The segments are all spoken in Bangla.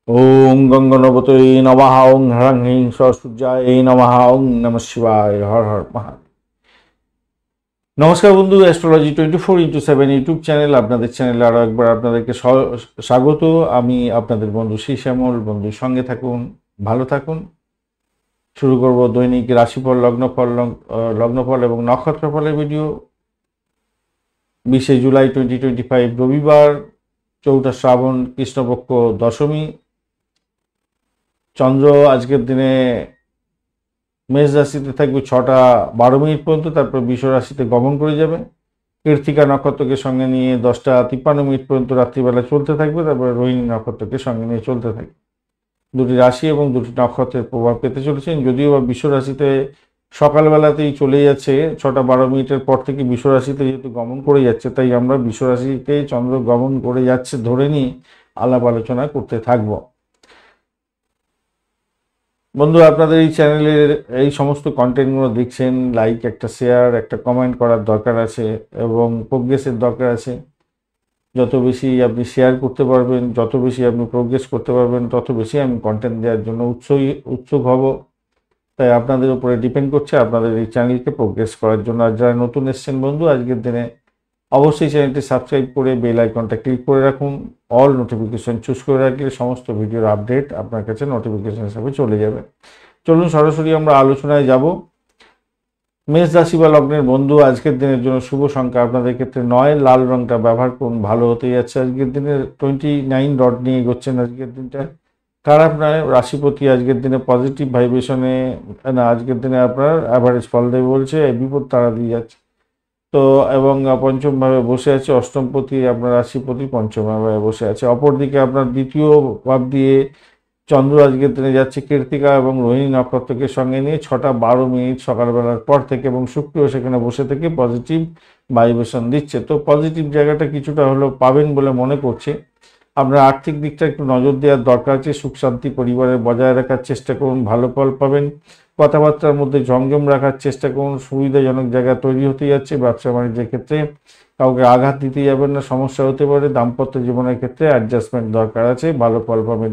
ওং গঙ্গনবতৈ নমঃ ওং হ্রং হ্রিং সূর্যায় নমঃ ওং নমঃ শিবায় হর হর মহাদেব। নমস্কার বন্ধু, অ্যাস্ট্রোলজি 24x7 ইউটিউব চ্যানেল, আপনাদের চ্যানেলে আরও একবার আপনাদেরকে স্বাগত। আমি আপনাদের বন্ধু শ্যামল। বন্ধুর সঙ্গে থাকুন, ভালো থাকুন। শুরু করব দৈনিক রাশিফল, লগ্নফল এবং নক্ষত্রফলের ভিডিও। 20 জুলাই 2025 রবিবার, 4 শ্রাবণ, কৃষ্ণপক্ষ দশমী। চন্দ্র আজকের দিনে মেষ রাশিতে থাকবে 6টা 12 মিনিট পর্যন্ত, তারপর বৃষ রাশিতে গমন করে যাবে। কৃত্তিকা নক্ষত্রকে সঙ্গে নিয়ে 10টা 53 মিনিট পর্যন্ত রাত্রিবেলা চলতে থাকবে, তারপরে রোহিণী নক্ষত্রকে সঙ্গে নিয়ে চলতে থাকবে। দুটি রাশি এবং দুটি নক্ষত্রের প্রভাব পেতে চলেছেন। যদিও বা বৃষ রাশিতে সকালবেলাতেই চলে যাচ্ছে, 6টা 12 মিনিটের পর থেকে বৃষ রাশিতে যেহেতু গমন করে যাচ্ছে, তাই আমরা বৃষ রাশিতে চন্দ্র গমন করে যাচ্ছে ধরে নিয়ে আলাপ আলোচনা করতে থাকবো। বন্ধু, আপনাদের এই চ্যানেলের এই সমস্ত কন্টেন্টগুলো দেখছেন, লাইক, একটা শেয়ার, একটা কমেন্ট করার দরকার আছে এবং প্রোগ্রেসের দরকার আছে। যত বেশি আপনি শেয়ার করতে পারবেন, যত বেশি আপনি প্রোগ্রেস করতে পারবেন, তত বেশি আমি কন্টেন্ট দেওয়ার জন্য উৎসুক হব। তাই আপনাদের উপরে ডিপেন্ড করছে আপনাদের এই চ্যানেলকে প্রোগ্রেস করার জন্য। আর যারা নতুন এসছেন বন্ধু, আজকের দিনে অবশ্যই চ্যানেলটি সাবস্ক্রাইব করে বেল আইকনটা ক্লিক করে রাখুন। অল নোটিফিকেশন চুজ করে রাখলে সমস্ত ভিডিওর আপডেট আপনার কাছে নোটিফিকেশন হিসাবে চলে যাবে। চলুন সরাসরি আমরা আলোচনায় যাব। মেষ রাশি বা লগ্নের বন্ধু, আজকের দিনের জন্য শুভ সংখ্যা আপনাদের ক্ষেত্রে 9। লাল রংটা ব্যবহার করুন, ভালো হতে যাচ্ছে। আজকের দিনে 29 ডট নিয়ে এগোচ্ছেন আজকের দিনটা। খারাপ নয়। রাশিপতি আজকের দিনে পজিটিভ ভাইব্রেশনে না, আজকের দিনে আপনার অ্যাভারেজ ফল দেবে বলছে, বিপদ তাড়া দিয়ে যাচ্ছে। তো এবং পঞ্চমভাবে বসে আছে অষ্টমপতি, আপনার রাশিপতি পঞ্চমভাবে বসে আছে। অপরদিকে আপনার দ্বিতীয় ভাব দিয়ে চন্দ্র আজকের দিনে যাচ্ছে কৃত্তিকা এবং রোহিণী নক্ষত্রকে সঙ্গে নিয়ে 6টা 12 মিনিট সকালবেলার পর থেকে, এবং শুক্রও সেখানে বসে থেকে পজিটিভ ভাইব্রেশন দিচ্ছে। তো পজিটিভ জায়গাটা কিছুটা হলেও পাবেন বলে মনে করছে। আপনার আর্থিক দিকটা একটু নজর দেওয়ার দরকার আছে। সুখ শান্তি পরিবারে বজায় রাখার চেষ্টা করুন, ভালো ফল পাবেন। কথাবার্তার মধ্যে জমজম রাখার চেষ্টা করুন, সুবিধাজনক জায়গা তৈরি হতে যাচ্ছে। ব্যবসা বাণিজ্যের ক্ষেত্রে কাউকে আঘাত দিতে যাবেন না, সমস্যা হতে পারে। দাম্পত্য জীবনের ক্ষেত্রে অ্যাডজাস্টমেন্ট দরকার আছে, ভালো ফল পাবেন।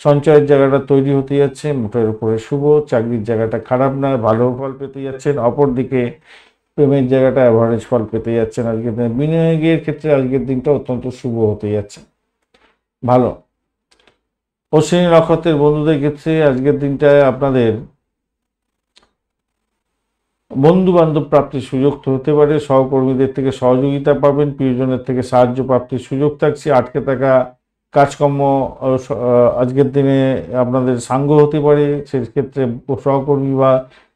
সঞ্চয়ের জায়গাটা তৈরি হতে যাচ্ছে, মোটের উপরে শুভ। চাকরির জায়গাটা খারাপ না, ভালো ফল পেতে যাচ্ছেন। অপরদিকে প্রেমের জায়গাটা অ্যাভারেজ ফল পেতে যাচ্ছেন আজকের দিনে। বিনিয়োগের ক্ষেত্রে আজকের দিনটা অত্যন্ত শুভ হতে যাচ্ছে, ভালো। অশ্বিনী নক্ষত্রের বন্ধুদের ক্ষেত্রে আজকের দিনটায় আপনাদের বন্ধু বান্ধব প্রাপ্তির সুযোগ হতে পারে। সহকর্মীদের থেকে সহযোগিতা পাবেন, প্রিয়জনের থেকে সাহায্য প্রাপ্তির সুযোগ থাকছে। আটকে থাকা কাজকর্ম আজকের দিনে আপনাদের সাঙ্গ হতে পারে, সেক্ষেত্রে সহকর্মী বা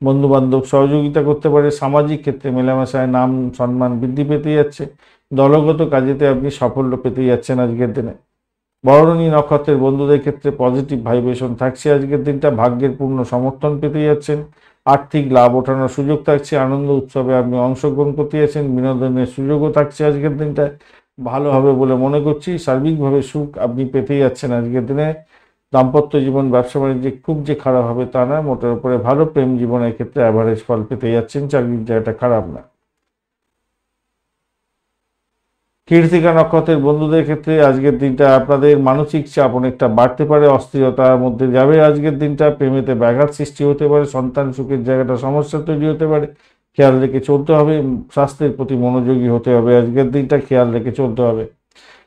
বন্ধু বান্ধব সহযোগিতা করতে পারে। সামাজিক ক্ষেত্রে মেলামেশায় নাম সম্মান বৃদ্ধি পেতে যাচ্ছে। দলগত কাজেতে আপনি সাফল্য পেতে যাচ্ছেন আজকের দিনে। বরণী নক্ষত্রের বন্ধুদের ক্ষেত্রে পজিটিভ ভাইব্রেশন থাকছে আজকের দিনটা। ভাগ্যের পূর্ণ সমর্থন পেতে যাচ্ছেন। আর্থিক লাভ ওঠানোর সুযোগ থাকছে। আনন্দ উৎসবে আপনি অংশগ্রহণ করতে যাচ্ছেন। বিনোদনের সুযোগও থাকছে আজকের দিনটা, ভালো হবে বলে মনে করছি। সার্বিকভাবে সুখ আপনি পেতে যাচ্ছেন আজকের দিনে। দাম্পত্য জীবন, ব্যবসা বাণিজ্যে খুব যে খারাপ হবে তা না, মোটের উপরে ভালো। প্রেম জীবনের ক্ষেত্রে অ্যাভারেজ ফল পেতে যাচ্ছেন, চাকরির জায়গাটা খারাপ না। কৃত্তিকা নক্ষত্রের বন্ধুদের ক্ষেত্রে আজকের দিনটা আপনাদের মানসিক চাপ অনেকটা বাড়তে পারে, অস্থিরতার মধ্যে যাবে আজকের দিনটা। প্রেমেতে ব্যাঘাত সৃষ্টি হতে পারে, সন্তান সুখের জায়গাটা সমস্যা তৈরি হতে পারে। খেয়াল রেখে চলতে হবে। স্বাস্থ্যের প্রতি মনোযোগী হতে হবে আজকের দিনটা, খেয়াল রেখে চলতে হবে।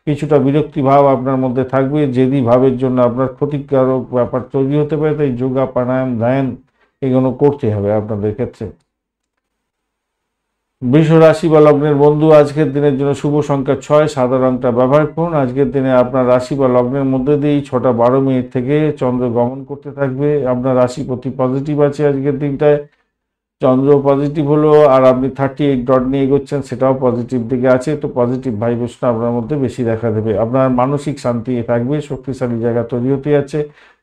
কিছুটা বিরক্তি ভাব আপনার মধ্যে থাকবে, যেদি ভাবের জন্য আপনার ক্ষতিকারক ব্যাপার তৈরি হতে পারে। তাই যোগা, প্রাণায়াম, ধ্যান এগুলো করতে হবে আপনাদের ক্ষেত্রে। বৃষ রাশি বা লগ্নের বন্ধু, আজকের দিনের জন্য শুভ সংখ্যা 6। সাদা রংটা ব্যবহার করুন। আজকের দিনে আপনার রাশি বা লগ্নের মধ্যে দিয়েই 6টা 12 মিনিট থেকে চন্দ্র গমন করতে থাকবে। আপনার রাশি প্রতি পজিটিভ আছে আজকের দিনটায়। চন্দ্র পজিটিভ হলো, আর আপনি 38 ডট নিয়ে এগোচ্ছেন, সেটাও পজিটিভ দিকে আছে। তো পজিটিভ ভাইব্রেশন আপনার মধ্যে বেশি দেখা দেবে। আপনার মানসিক শান্তি থাকবে, শক্তিশালী জায়গা তৈরি হতে যাচ্ছে।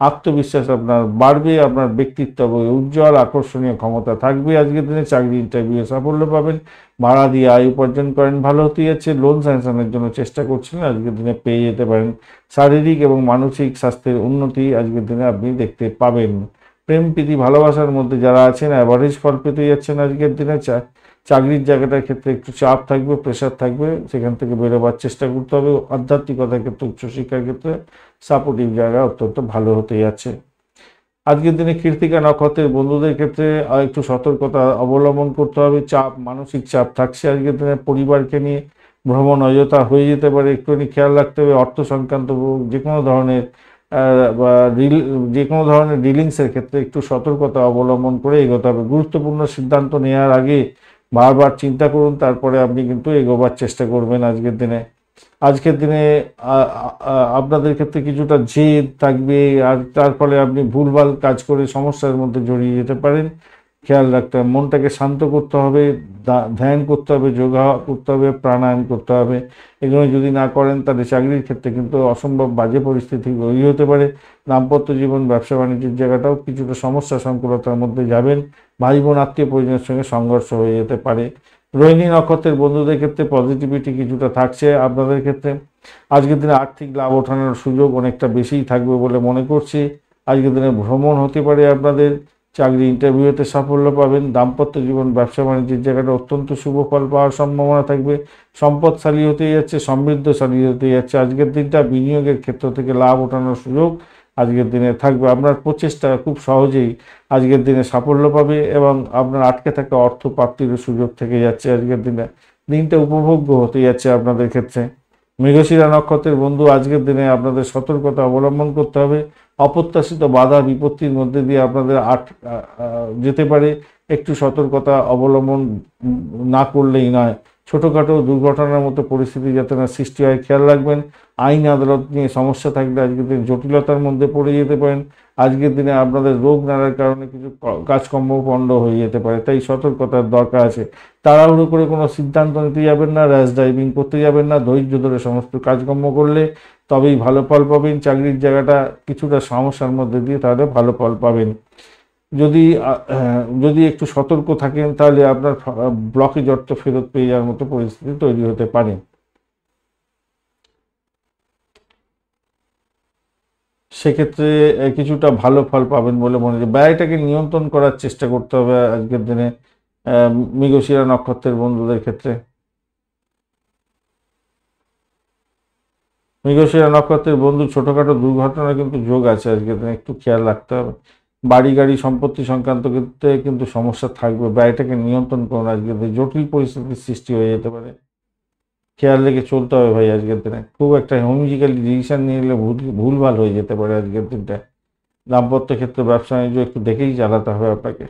আত্মবিশ্বাস আপনার বাড়বে, আপনার ব্যক্তিত্ব উজ্জ্বল আকর্ষণীয় ক্ষমতা থাকবে আজকের দিনে। চাকরি ইন্টারভিউ সাফল্য পাবেন। ভাড়া দিয়ে আয় উপার্জন করেন, ভালো হতে যাচ্ছে। লোন স্যাংশনের জন্য চেষ্টা করছিলেন, আজকের দিনে পেয়ে যেতে পারেন। শারীরিক এবং মানসিক স্বাস্থ্যের উন্নতি আজকের দিনে আপনি দেখতে পাবেন। প্রেম প্রীতি ভালোবাসার মধ্যে যারা আছেন অ্যাভারেজ ফল পেতে যাচ্ছেন আজকের দিনে। চাকরির জায়গাটার ক্ষেত্রে একটু চাপ থাকবে, প্রেশার থাকবে, সেখান থেকে বেরোবার চেষ্টা করতে হবে। আধ্যাত্মিকতার ক্ষেত্রে, উচ্চশিক্ষার ক্ষেত্রে সাপোর্টিভ জায়গা অত্যন্ত ভালো হতে যাচ্ছে। আজকের দিনে কৃত্তিকা নক্ষত্রের বন্ধুদের ক্ষেত্রে একটু সতর্কতা অবলম্বন করতে হবে। চাপ, মানসিক চাপ থাকছে আজকের দিনে। পরিবারকে নিয়ে ভ্রমণ অযথা হয়ে যেতে পারে, একটুখানি খেয়াল রাখতে হবে। অর্থ সংক্রান্ত যে কোনো ধরনের বা যে কোনো ধরনের ডিলিংসের ক্ষেত্রে একটু সতর্কতা অবলম্বন করে এগোতে হবে। গুরুত্বপূর্ণ সিদ্ধান্ত নেওয়ার আগে বারবার চিন্তা করুন, তারপরে আপনি কিন্তু এগোবার চেষ্টা করবেন আজকের দিনে। আজকের দিনে আপনাদের ক্ষেত্রে কিছুটা জেদ থাকবে, আর তার ফলে আপনি ভুলভাল কাজ করে সমস্যার মধ্যে জড়িয়ে যেতে পারেন। খেয়াল রাখতে হবে, মনটাকে শান্ত করতে হবে, ধ্যান করতে হবে, যোগা করতে হবে, প্রাণায়াম করতে হবে। এগুলো যদি না করেন তাহলে চাকরির ক্ষেত্রে কিন্তু অসম্ভব বাজে পরিস্থিতি তৈরি হতে পারে। দাম্পত্য জীবন, ব্যবসা বাণিজ্যের জায়গাটাও কিছুটা সমস্যা সংকুলতার মধ্যে যাবেন। ভাই বোন, আত্মীয় পরিজনের সঙ্গে সংঘর্ষ হয়ে যেতে পারে। রোহিণী নক্ষত্রের বন্ধুদের ক্ষেত্রে পজিটিভিটি কিছুটা থাকছে আপনাদের ক্ষেত্রে। আজকের দিনে আর্থিক লাভ ওঠানোর সুযোগ অনেকটা বেশিই থাকবে বলে মনে করছি। আজকের দিনে ভ্রমণ হতে পারে আপনাদের। চাকরি ইন্টারভিউতে সাফল্য পাবেন। দাম্পত্য জীবন, ব্যবসা বাণিজ্যের জায়গাটা অত্যন্ত শুভ ফল পাওয়ার সম্ভাবনা থাকবে। সম্পদশালী হতে যাচ্ছে, সমৃদ্ধশালী হতে যাচ্ছে। আজকের দিনটা বিনিয়োগের ক্ষেত্র থেকে লাভ ওঠানোর সুযোগ আজকের দিনে থাকবে। আপনার প্রচেষ্টা খুব সহজেই আজকের দিনে সাফল্য পাবে এবং আপনার আটকে থাকা অর্থ প্রাপ্তির সুযোগ থেকে যাচ্ছে। আজকের দিনে দিনটা উপভোগ্য হতে যাচ্ছে আপনাদের ক্ষেত্রে। মৃগশিরা নক্ষত্রের বন্ধু, আজকের দিনে আপনাদের সতর্কতা অবলম্বন করতে হবে। অপ্রত্যাশিত বাধা বিপত্তির মধ্যে দিয়ে আপনাদের যেতে পারে। একটু সতর্কতা অবলম্বন না করলেই নয়। ছোটোখাটো দুর্ঘটনার মতো পরিস্থিতি যাতে না সৃষ্টি হয় খেয়াল রাখবেন। আইন আদালত নিয়ে সমস্যা থাকলে আজকের দিন জটিলতার মধ্যে পড়ে যেতে পারেন। আজকের দিনে আপনাদের রোগ নাড়ার কারণে কিছু কাজকর্ম পণ্ড হয়ে যেতে পারে, তাই সতর্কতার দরকার আছে। তাড়াহুড়ো করে কোনো সিদ্ধান্ত নিতে যাবেন না, র্যাশ ড্রাইভিং করতে যাবেন না। ধৈর্য ধরে সমস্ত কাজকর্ম করলে তবেই ভালো ফল পাবেন। চাকরির জায়গাটা কিছুটা সমস্যার মধ্যে দিয়ে তাহলে ভালো ফল পাবেন। যদি যদি একটু সতর্ক থাকেন তাহলে আপনার ব্লকেজ অর্থ ফেরত পেয়ে যাওয়ার মতো পরিস্থিতি তৈরি হতে পারে। সেক্ষেত্রে কিছুটা ভালো ফল পাবেন বলে মনে হয়। ব্যয়টাকে নিয়ন্ত্রণ করার চেষ্টা করতে হবে আজকের দিনে মৃগশিরা নক্ষত্রের বন্ধুদের ক্ষেত্রে। মৃগশিরা নক্ষত্রের বন্ধু, ছোটখাটো দুর্ঘটনার কিন্তু যোগ আছে আজকের দিনে, একটু খেয়াল রাখতে হবে। বাড়ি গাড়ি সম্পত্তি সংক্রান্ত ক্ষেত্রে কিন্তু সমস্যা থাকবে। ব্যয়টাকে নিয়ন্ত্রণ করুন। আজকের দিনে জটিল পরিস্থিতির সৃষ্টি হয়ে যেতে পারে, খেয়াল রেখে চলতে হবে ভাই। আজকের দিনে খুব একটা হোমিজিক্যালি ডিসিশন নিয়ে নিলে ভুলভাল হয়ে যেতে পারে আজকের দিনটা। দাম্পত্য ক্ষেত্রে, ব্যবসা বাণিজ্য একটু দেখেই চালাতে হবে আপনাকে।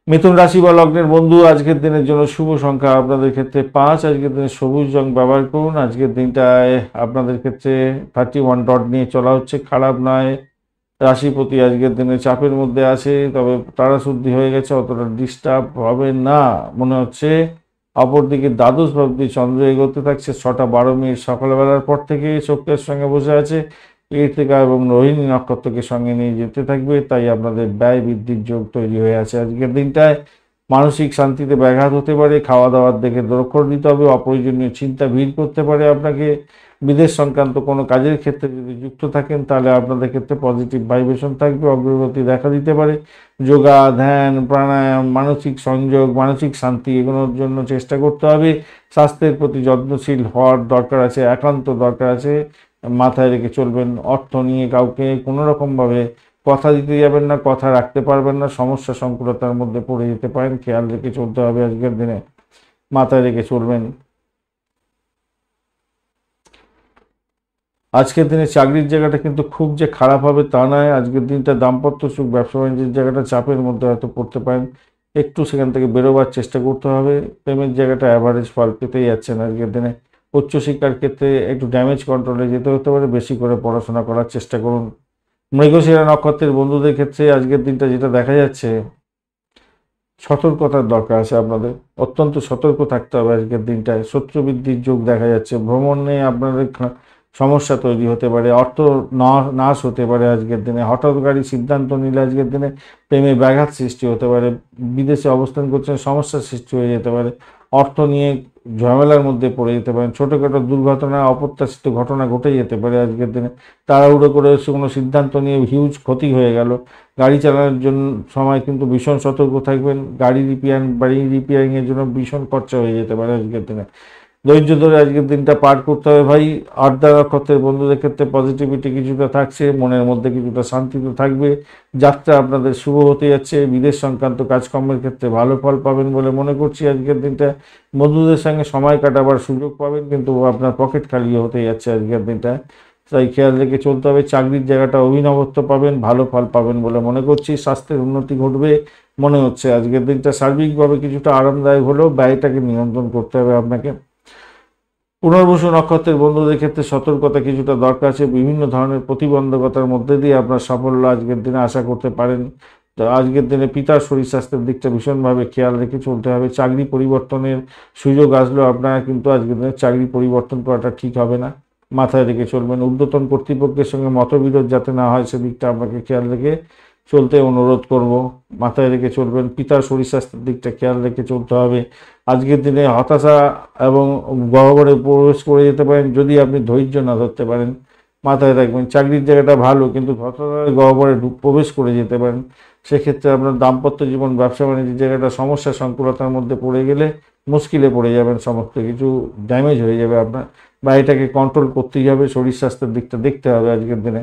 মিথুন রাশি বা লগ্নের বন্ধু, আজকের দিনের জন্য শুভ সংখ্যা আপনাদের ক্ষেত্রে 5। আজকের দিনে সবুজ রং ব্যবহার করুন। আজকের দিনটায় আপনাদের ক্ষেত্রে 31 ডট নিয়ে চলা হচ্ছে, খারাপ নয়। রাশিপতি আজকের দিনে চাপের মধ্যে আছে, তবে তাড়াশুদ্ধি হয়ে গেছে, অতটা ডিস্টার্ব হবে না মনে হচ্ছে। অপরদিকে দ্বাদশ ভাবটি চন্দ্র এগোতে থাকছে 6টা 12 মিনিট সকালবেলার পর থেকে শুক্রের সঙ্গে বসে আছে। কৃত্তিকা এবং রোহিণী নক্ষত্রকে সঙ্গে নিয়ে যেতে থাকবে, তাই আপনাদের ব্যয় বৃদ্ধির যোগ তৈরি হয়ে আছে। আজকের দিনটায় মানসিক শান্তিতে ব্যাঘাত হতে পারে। খাওয়া দাওয়ার দিকে লক্ষ্য দিতে হবে। অপ্রয়োজনীয় চিন্তা ভিড় করতে পারে আপনাকে। বিদেশ সংক্রান্ত কোনো কাজের ক্ষেত্রে যদি যুক্ত থাকেন তাহলে আপনাদের ক্ষেত্রে পজিটিভ ভাইব্রেশন থাকবে, অগ্রগতি দেখা দিতে পারে। যোগা, ধ্যান, প্রাণায়াম, মানসিক সংযোগ, মানসিক শান্তি এগুলোর জন্য চেষ্টা করতে হবে। স্বাস্থ্যের প্রতি যত্নশীল হওয়ার দরকার আছে, একান্ত দরকার আছে। মাথায় রেখে চলবেন। অর্থ নিয়ে কাউকে কোনো রকমভাবে কথা দিতে যাবেন না, কথা রাখতে পারবেন না, সমস্যা সংকুলতার মধ্যে পড়ে যেতে পারেন। খেয়াল রেখে চলতে হবে আজকের দিনে, মাথায় রেখে চলবেন। আজকের দিনে চাকরির জায়গাটা কিন্তু খুব যে খারাপ হবে তা নয়। আজকের দিনটা দাম্পত্য সুখ, ব্যবসা বাণিজ্যের জায়গাটা চাপের মধ্যে হয়তো পড়তে পারেন, একটু সেখান থেকে বেরোবার চেষ্টা করতে হবে। প্রেমের জায়গাটা অ্যাভারেজ ফল পেতেই যাচ্ছেন আজকের দিনে। উচ্চশিক্ষার ক্ষেত্রে একটু ড্যামেজ কন্ট্রোলে যেতে হতে পারে, বেশি করে পড়াশোনা করার চেষ্টা করুন। মৃগশিরা নক্ষত্রের বন্ধুদের ক্ষেত্রে আজকের দিনটা যেটা দেখা যাচ্ছে, সতর্কতার দরকার আছে আপনাদের। অত্যন্ত সতর্ক থাকতে হবে আজকের দিনটায়। শত্রু বৃদ্ধির যোগ দেখা যাচ্ছে। ভ্রমণ নিয়ে আপনাদের সমস্যা তৈরি হতে পারে, অর্থ নাশ হতে পারে আজকের দিনে। হঠাৎকারী সিদ্ধান্ত নিলে আজকের দিনে প্রেমে ব্যাঘাত সৃষ্টি হতে পারে। বিদেশে অবস্থান করছেন, সমস্যার সৃষ্টি হয়ে যেতে পারে। অর্থ নিয়ে ঝামেলার মধ্যে পড়ে যেতে পারেন। ছোটোখাটো দুর্ঘটনা, অপ্রত্যাশিত ঘটনা ঘটে যেতে পারে আজকের দিনে। তাড়াহুড়ো করে কোনো সিদ্ধান্ত নিয়ে হিউজ ক্ষতি হয়ে গেল। গাড়ি চালানোর জন্য সময় কিন্তু ভীষণ সতর্ক থাকবেন। বাড়ি রিপেয়ারিংয়ের জন্য ভীষণ খরচা হয়ে যেতে পারে আজকের দিনে। ধৈর্য ধরে আজকের দিনটা পার করতে হবে ভাই। আড্ডা নক্ষত্রের বন্ধুদের ক্ষেত্রে পজিটিভিটি কিছুটা থাকছে, মনের মধ্যে কিছুটা শান্তি তো থাকবে। যাত্রা আপনাদের শুভ হতে যাচ্ছে। বিদেশ সংক্রান্ত কাজকর্মের ক্ষেত্রে ভালো ফল পাবেন বলে মনে করছি আজকের দিনটা। বন্ধুদের সঙ্গে সময় কাটাবার সুযোগ পাবেন, কিন্তু আপনার পকেট খালি হতে যাচ্ছে আজকের দিনটা, তাই খেয়াল রেখে চলতে হবে। চাকরির জায়গাটা অভিনবত্ব পাবেন, ভালো ফল পাবেন বলে মনে করছি। স্বাস্থ্যের উন্নতি ঘটবে মনে হচ্ছে আজকের দিনটা। সার্বিকভাবে কিছুটা আরামদায়ক হলেও ব্যয়টাকে নিয়ন্ত্রণ করতে হবে আপনাকে। পুনর্বসু নক্ষত্রের বন্ধুদের ক্ষেত্রে সতর্কতা কিছুটা দরকার আছে। বিভিন্ন ধরনের প্রতিবন্ধকতার মধ্যে দিয়ে আপনার সাফল্য আজকের দিনে আশা করতে পারেন। তো আজকের দিনে পিতার শরীর স্বাস্থ্যের দিকটা ভীষণভাবে খেয়াল রেখে চলতে হবে। চাকরি পরিবর্তনের সুযোগ আসলেও আপনারা কিন্তু আজকের দিনে চাকরি পরিবর্তন করাটা ঠিক হবে না, মাথায় রেখে চলবেন। ঊর্ধ্বতন কর্তৃপক্ষের সঙ্গে মতবিরোধ যাতে না হয় সেদিকটা আপনাকে খেয়াল রেখে চলতে অনুরোধ করব। মাথায় রেখে চলবেন। পিতার শরীর স্বাস্থ্যের দিকটা খেয়াল রেখে চলতে হবে। আজকের দিনে হতাশা এবং গহ্বরে প্রবেশ করে যেতে পারেন যদি আপনি ধৈর্য না ধরতে পারেন। মাথায় রাখবেন চাকরির জায়গাটা ভালো, কিন্তু হতাশার গহ্বরে প্রবেশ করে যেতে পারেন। সেক্ষেত্রে আপনার দাম্পত্য জীবন, ব্যবসা বাণিজ্যের জায়গাটা সমস্যা সংকুলতার মধ্যে পড়ে গেলে মুশকিলে পড়ে যাবেন, সমস্ত কিছু ড্যামেজ হয়ে যাবে আপনার। বা এটাকে কন্ট্রোল করতেই হবে, শরীর স্বাস্থ্যের দিকটা দেখতে হবে আজকের দিনে।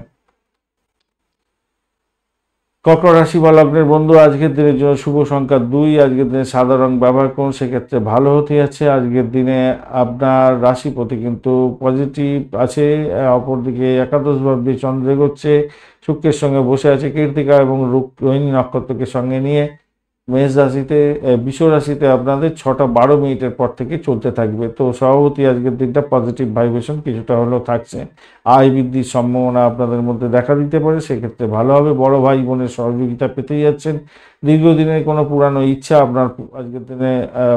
কর্কট রাশি বা লগ্নের বন্ধু আজকের দিনের জন্য শুভ সংখ্যা 2। আজকের দিনে সাদা রং ব্যবহার করুন, সেক্ষেত্রে ভালো হতে যাচ্ছে। আজকের দিনে আপনার রাশিপতি কিন্তু পজিটিভ আছে। অপরদিকে একাদশ ভাবে চন্দ্র এগোচ্ছে, শুক্রের সঙ্গে বসে আছে কৃত্তিকা এবং রোহিণী নক্ষত্রকে সঙ্গে নিয়ে। মেষ রাশিতে বৃষ রাশিতে আপনাদের 6টা 12 মিনিটের পর থেকে চলতে থাকবে। তো সভাপতি আজকের দিনটা পজিটিভ ভাইব্রেশন কিছুটা হলেও থাকছে। আয় বৃদ্ধির সম্ভাবনা আপনাদের মধ্যে দেখা দিতে পারে, সেক্ষেত্রে ভালো হবে। বড় ভাই বোনের সহযোগিতা পেতেই যাচ্ছেন। দীর্ঘদিনের কোনো পুরানো ইচ্ছা আপনার আজকের দিনে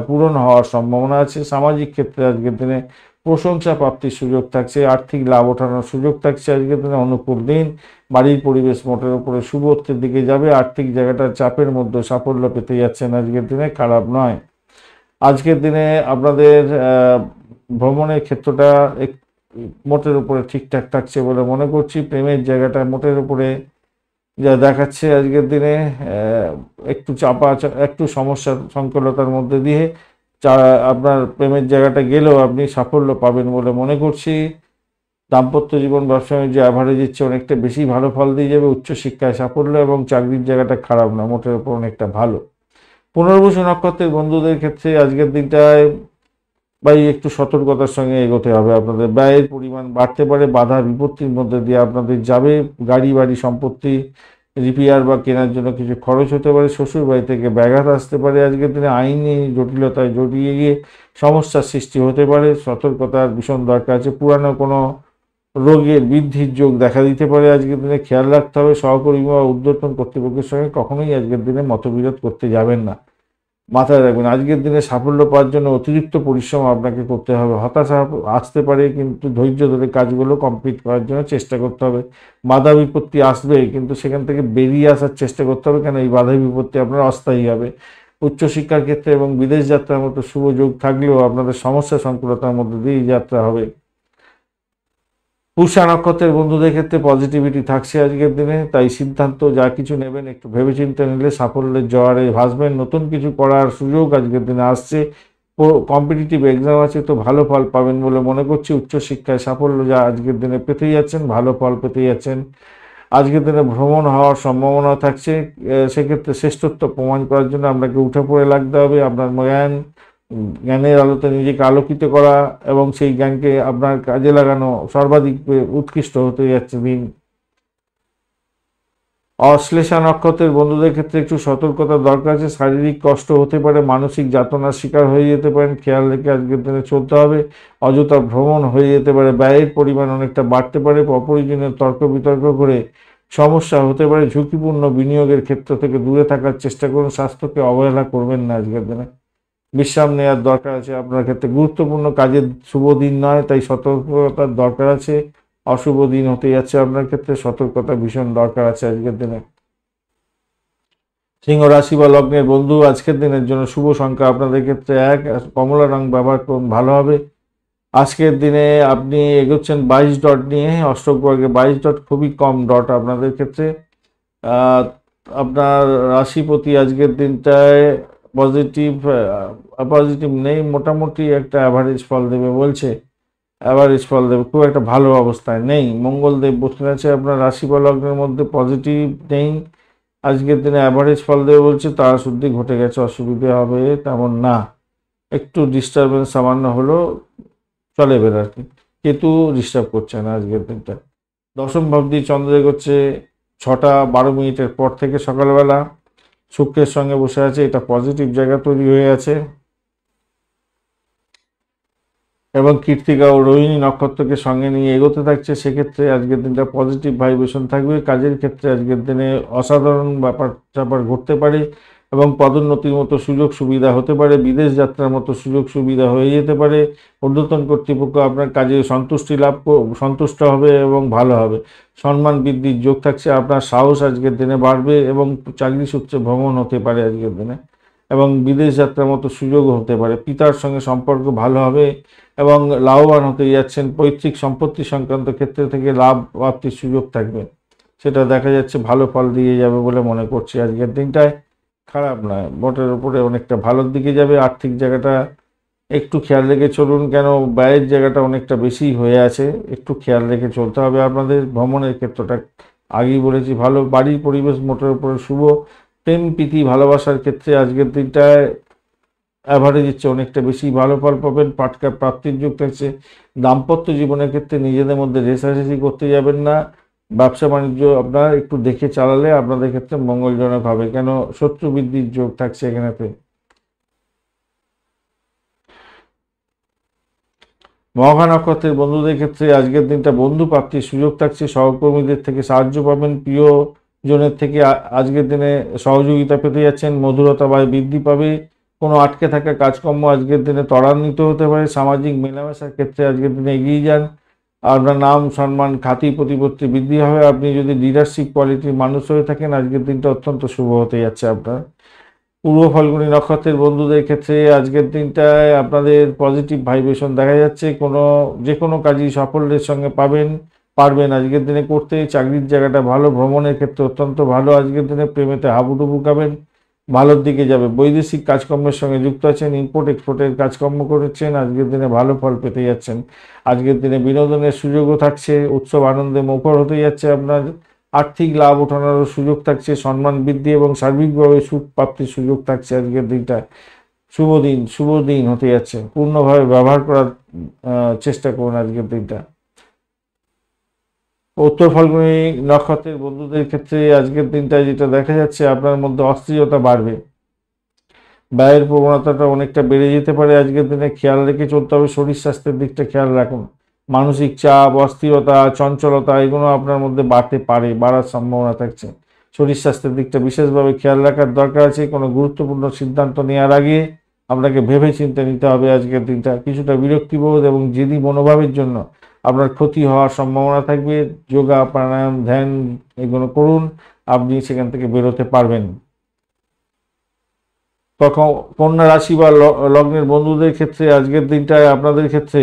পূরণ হওয়ার সম্ভাবনা আছে। সামাজিক ক্ষেত্রে আজকের দিনে প্রশংসা প্রাপ্তির সুযোগ থাকছে, আর্থিক লাভ ওঠানোর সুযোগ থাকছে। আজকের দিনে অনুকূল দিন। বাড়ির পরিবেশ মোটের উপরে শুভত্বের দিকে যাবে। আর্থিক জায়গাটার চাপের মধ্যে সাফল্য পেতে যাচ্ছেন আজকের দিনে, খারাপ নয়। আজকের দিনে আপনাদের ভ্রমণের ক্ষেত্রটা মোটের উপরে ঠিকঠাক থাকছে বলে মনে করছি। প্রেমের জায়গাটা মোটের উপরে যা দেখাচ্ছে আজকের দিনে একটু একটু সমস্যার সংকুলতার মধ্যে দিয়ে আপনার প্রেমের জায়গাটা গেলেও আপনি সাফল্য পাবেন বলে মনে করছি। দাম্পত্য জীবন, ব্যবসা বাণিজ্য অ্যাভারেজের চেয়ে অনেকটা বেশি ভালো ফল দিয়ে যাবে। উচ্চশিক্ষায় সাফল্য এবং চাকরির জায়গাটা খারাপ না, মোটের উপর অনেকটা ভালো। পুনর্বসু নক্ষত্রের বন্ধুদের ক্ষেত্রে আজকের দিনটায় একটু সতর্কতার সঙ্গে এগোতে হবে আপনাদের। ব্যয়ের পরিমাণ বাড়তে পারে, বাধা বিপত্তির মধ্যে দিয়ে আপনাদের যাবে। গাড়ি বাড়ি সম্পত্তি রিপেয়ার বা কেনার জন্য কিছু খরচ হতে পারে। শ্বশুর বাড়ি থেকে ব্যাঘাত আসতে পারে। আজকের দিনে আইনি জটিলতায় জড়িয়ে গিয়ে সমস্যার সৃষ্টি হতে পারে, সতর্কতার ভীষণ দরকার আছে। পুরানো কোনো রোগের বৃদ্ধির যোগ দেখা দিতে পারে আজকের দিনে, খেয়াল রাখতে হবে। সহকর্মী বা ঊর্ধ্বতন কর্তৃপক্ষের সঙ্গে কখনোই আজকের দিনে মতবিরোধ করতে যাবেন না, মাথায় রাখবেন। আজকের দিনে সাফল্য পাওয়ার জন্য অতিরিক্ত পরিশ্রম আপনাকে করতে হবে। হতাশা আসতে পারে, কিন্তু ধৈর্য ধরে কাজগুলো কমপ্লিট করার জন্য চেষ্টা করতে হবে। বাধা বিপত্তি আসবে, কিন্তু সেখান থেকে বেরিয়ে আসার চেষ্টা করতে হবে, কেন এই বাধা বিপত্তি আপনার অস্থায়ী হবে। উচ্চশিক্ষার ক্ষেত্রে এবং বিদেশ যাত্রার মতো শুভ যোগ থাকলেও আপনাদের সমস্যা সংকুলতার মধ্যে দিয়েই যাত্রা হবে। পুষা নক্ষত্রের বন্ধুদের ক্ষেত্রে পজিটিভিটি থাকছে আজকের দিনে, তাই সিদ্ধান্ত যা কিছু নেবেন একটু ভেবেচিন্তে নিলে সাফল্যের জোয়ারে ভাসবেন। নতুন কিছু করার সুযোগ আজকের দিনে আসছে। কম্পিটিটিভ এক্সাম আছে, তো ভালো ফল পাবেন বলে মনে করছি। উচ্চশিক্ষায় সাফল্য যা আজকের দিনে পেতে যাচ্ছেন, ভালো ফল পেতে যাচ্ছেন। আজকের দিনে ভ্রমণ হওয়ার সম্ভাবনা থাকছে। সেক্ষেত্রে শ্রেষ্ঠত্ব প্রমাণ করার জন্য আপনাকে উঠে পড়ে লাগতে হবে। আপনার জ্ঞানের আলোতে নিজেকে আলোকিত করা এবং সেই জ্ঞানকে আপনার কাজে লাগানো সর্বাধিক উৎকৃষ্ট হতে যাচ্ছে দিন। অশ্লেষা নক্ষত্রের বন্ধুদের ক্ষেত্রে একটু সতর্কতার দরকার আছে। শারীরিক কষ্ট হতে পারে, মানসিক যাতনার শিকার হয়ে যেতে পারেন, খেয়াল রেখে আজকের দিনে চলতে হবে। অযথা ভ্রমণ হয়ে যেতে পারে, ব্যয়ের পরিমাণ অনেকটা বাড়তে পারে। অপরিজনীয় তর্ক বিতর্ক করে সমস্যা হতে পারে। ঝুঁকিপূর্ণ বিনিয়োগের ক্ষেত্র থেকে দূরে থাকার চেষ্টা করুন। স্বাস্থ্যকে অবহেলা করবেন না আজকের দিনে, বিশ্রাম নেওয়ার দরকার আছে আপনার ক্ষেত্রে। গুরুত্বপূর্ণ কাজের শুভ দিন নয়, তাই সতর্কতার দরকার আছে। অশুভ দিন হতে যাচ্ছে আপনার ক্ষেত্রে, সতর্কতা ভীষণ দরকার আছে আজকের দিনে। সিংহ রাশি বা লগ্নের বন্ধু, আজকের দিনের জন্য শুভ সংখ্যা আপনাদের ক্ষেত্রে 1, কমলা রং ব্যবহার করুন, ভালো হবে। আজকের দিনে আপনি এগোচ্ছেন 22 ডট নিয়ে, অষ্টক বর্গে 22 ডট খুবই কম ডট আপনাদের ক্ষেত্রে। আহ, আপনার রাশিপতি আজকের দিনটায় পজিটিভ পজিটিভ নেই, মোটামুটি একটা অ্যাভারেজ ফল দেবে বলছে, অ্যাভারেজ ফল দেবে, খুব একটা ভালো অবস্থায় নেই। মঙ্গলদেব বসে আছে আপনার রাশি বা লগ্নের মধ্যে, পজিটিভ নেই। আজকের দিনে অ্যাভারেজ ফল দেবে বলছে, তারা শুদ্ধি ঘটে গেছে, অসুবিধে হবে তেমন না, একটু ডিস্টারবেন্স সামান্য হলো চলে বের আর কি। কেতু ডিস্টার্ব করছে না আজকের দিনটা। দশম ভাব দিয়ে চন্দ্র এগোচ্ছে 6টা 12 মিনিটের পর থেকে সকালবেলা, শুক্রের সঙ্গে বসে আছে, এটা পজিটিভ জায়গা তৈরি হয়ে আছে। এবং কৃত্তিকা ও রোহিণী নক্ষত্রকে সঙ্গে নিয়ে এগোতে থাকছে, সেক্ষেত্রে আজকের দিনটা পজিটিভ ভাইব্রেশন থাকবে। কাজের ক্ষেত্রে আজকের দিনে অসাধারণ ব্যাপার স্যাপার ঘটতে পারে এবং পদোন্নতির মতো সুযোগ সুবিধা হতে পারে, বিদেশ যাত্রার মতো সুযোগ সুবিধা হয়ে যেতে পারে। ঊর্ধ্বতন কর্তৃপক্ষ আপনার কাজে সন্তুষ্ট হবে এবং ভালো হবে। সম্মান বৃদ্ধির যোগ থাকছে, আপনার সাহস আজকের দিনে বাড়বে এবং চাকরি সূত্রে ভ্রমণ হতে পারে আজকের দিনে, এবং বিদেশ যাত্রার মতো সুযোগও হতে পারে। পিতার সঙ্গে সম্পর্ক ভালো হবে এবং লাভবান হতে যাচ্ছেন। পৈতৃক সম্পত্তি সংক্রান্ত ক্ষেত্র থেকে লাভ প্রাপ্তির সুযোগ থাকবে, সেটা দেখা যাচ্ছে ভালো ফল দিয়ে যাবে বলে মনে করছি। আজকের দিনটায় খারাপ নয়, মোটের উপরে অনেকটা ভালোর দিকে যাবে। আর্থিক জায়গাটা একটু খেয়াল রেখে চলুন, কেন ব্যয়ের জায়গাটা অনেকটা বেশি হয়ে আছে, একটু খেয়াল রেখে চলতে হবে আপনাদের। ভ্রমণের ক্ষেত্রটা আগেই বলেছি ভালো, বাড়ির পরিবেশ মোটের উপরে শুভ। প্রেম প্রীতি ভালোবাসার ক্ষেত্রে আজকের দিনটায় অ্যাভারেজ ইচ্ছে অনেকটা বেশি ভালো ফল পাবেন। পাটকা প্রাপ্তির যোগ থাকছে। দাম্পত্য জীবনের ক্ষেত্রে নিজেদের মধ্যে রেষারেষি করতে যাবেন না। ব্যবসা বাণিজ্য আপনারা একটু দেখে চালালে আপনাদের ক্ষেত্রে মঙ্গলজনক হবে, কেন শত্রু বৃদ্ধির যোগ থাকছে এখানেতে। মঘা নক্ষত্রের বন্ধুদের ক্ষেত্রে আজকের দিনটা বন্ধু প্রাপ্তির সুযোগ থাকছে। সহকর্মীদের থেকে সাহায্য পাবেন, প্রিয়জনের থেকে আজকের দিনে সহযোগিতা পেতে যাচ্ছেন। মধুরতা বা বৃদ্ধি পাবে। কোনো আটকে থাকা কাজকর্ম আজকের দিনে ত্বরান্বিত হতে পারে। সামাজিক মেলামেশার ক্ষেত্রে আজকের দিনে এগিয়ে যান। আপনার নাম সম্মান খ্যাতি প্রতিপত্তি বৃদ্ধি হবে। আপনি যদি লিডারশিপ কোয়ালিটির মানুষ হয়ে থাকেন, আজকের দিনটা অত্যন্ত শুভ হতে যাচ্ছে আপনার। পূর্ব ফাল্গুনী নক্ষত্রের বন্ধুদের ক্ষেত্রে আজকের দিনটায় আপনাদের পজিটিভ ভাইব্রেশন দেখা যাচ্ছে। যে কোনো কাজই সাফল্যের সঙ্গে পারবেন আজকের দিনে করতে। চাকরির জায়গাটা ভালো, ভ্রমণের ক্ষেত্রে অত্যন্ত ভালো। আজকের দিনে প্রেমেতে হাবুডুবু খাবেন, ভালোর দিকে যাবে। বৈদেশিক কাজকর্মের সঙ্গে যুক্ত আছেন, ইম্পোর্ট এক্সপোর্টের কাজকর্ম করেছেন, আজকের দিনে ভালো ফল পেতে যাচ্ছেন। আজকের দিনে বিনোদনের সুযোগও থাকছে, উৎসব আনন্দে মুখর হতে যাচ্ছে আপনার। আর্থিক লাভ ওঠানোরও সুযোগ থাকছে, সম্মান বৃদ্ধি এবং সার্বিকভাবে সুখ প্রাপ্তির সুযোগ থাকছে আজকের দিনটা। শুভ দিন হতে যাচ্ছে, পূর্ণভাবে ব্যবহার করার চেষ্টা করুন আজকের দিনটা। উত্তর ফাল্গুনী নক্ষত্রের বন্ধুদের ক্ষেত্রে আজকের দিনটায় যেটা দেখা যাচ্ছে, আপনার মধ্যে অস্থিরতা বাড়বে, ব্যয়ের প্রবণতাটা অনেকটা বেড়ে যেতে পারে। আজকের দিনে খেয়াল রেখে চলতে হবে, শরীর স্বাস্থ্যের দিকটা খেয়াল রাখুন। মানসিক চাপ, অস্থিরতা, চঞ্চলতা এগুলো আপনার মধ্যে বাড়ার সম্ভাবনা থাকছে। শরীর স্বাস্থ্যের দিকটা বিশেষভাবে খেয়াল রাখার দরকার আছে। কোনো গুরুত্বপূর্ণ সিদ্ধান্ত নেওয়ার আগে আপনাকে ভেবে চিন্তে নিতে হবে আজকের দিনটা। কিছুটা বিরক্তিবোধ এবং জেদি মনোভাবের জন্য আপনার ক্ষতি হওয়ার সম্ভাবনা থাকবে। যোগা, প্রাণায়াম, ধ্যান এগুলো করুন, আপনি সেখান থেকে বেরোতে পারবেন। তখন কন্যা রাশি বা লগ্নের বন্ধুদের ক্ষেত্রে আজকের দিনটায় আপনাদের ক্ষেত্রে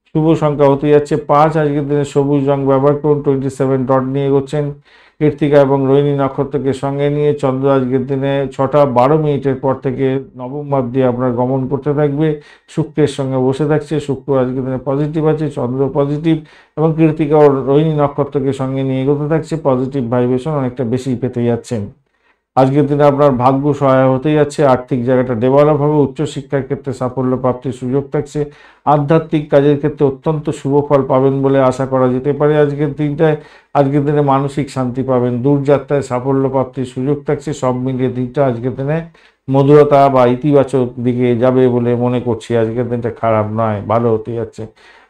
শুভ সংখ্যা হতে যাচ্ছে 5। আজকের দিনে সবুজ রং ব্যবহার করুন। 27 ডট নিয়ে এগোচ্ছেন। কৃত্তিকা এবং রোহিণী নক্ষত্রকে সঙ্গে নিয়ে চন্দ্র আজকের দিনে 6টা 12 মিনিটের পর থেকে নবম ভাব দিয়ে আপনার গমন করতে থাকবে। শুক্রের সঙ্গে বসে থাকছে। শুক্র আজকের দিনে পজিটিভ আছে, চন্দ্র পজিটিভ এবং কৃত্তিকা ও রোহিণী নক্ষত্রকে সঙ্গে নিয়ে এগোতে থাকছে। পজিটিভ ভাইব্রেশন অনেকটা বেশি পেতে যাচ্ছেন। আজকের দিনে আপনার ভাগ্য সহায় হতে যাচ্ছে। আর্থিক জায়গাটা ডেভেলপ হবে। উচ্চশিক্ষার ক্ষেত্রে সাফল্য প্রাপ্তির সুযোগ থাকছে। আধ্যাত্মিক কাজের ক্ষেত্রে অত্যন্ত শুভ ফল পাবেন বলে আশা করা যেতে পারে আজকের দিনটায়। আজকের দিনে মানসিক শান্তি পাবেন। দূরযাত্রায় সাফল্য প্রাপ্তির সুযোগ থাকছে। সব মিলিয়ে দিনটা আজকের দিনে মধুরতা বা ইতিবাচক দিকে যাবে বলে মনে করছি। আজকের দিনটা খারাপ নয়, ভালো হতে যাচ্ছে।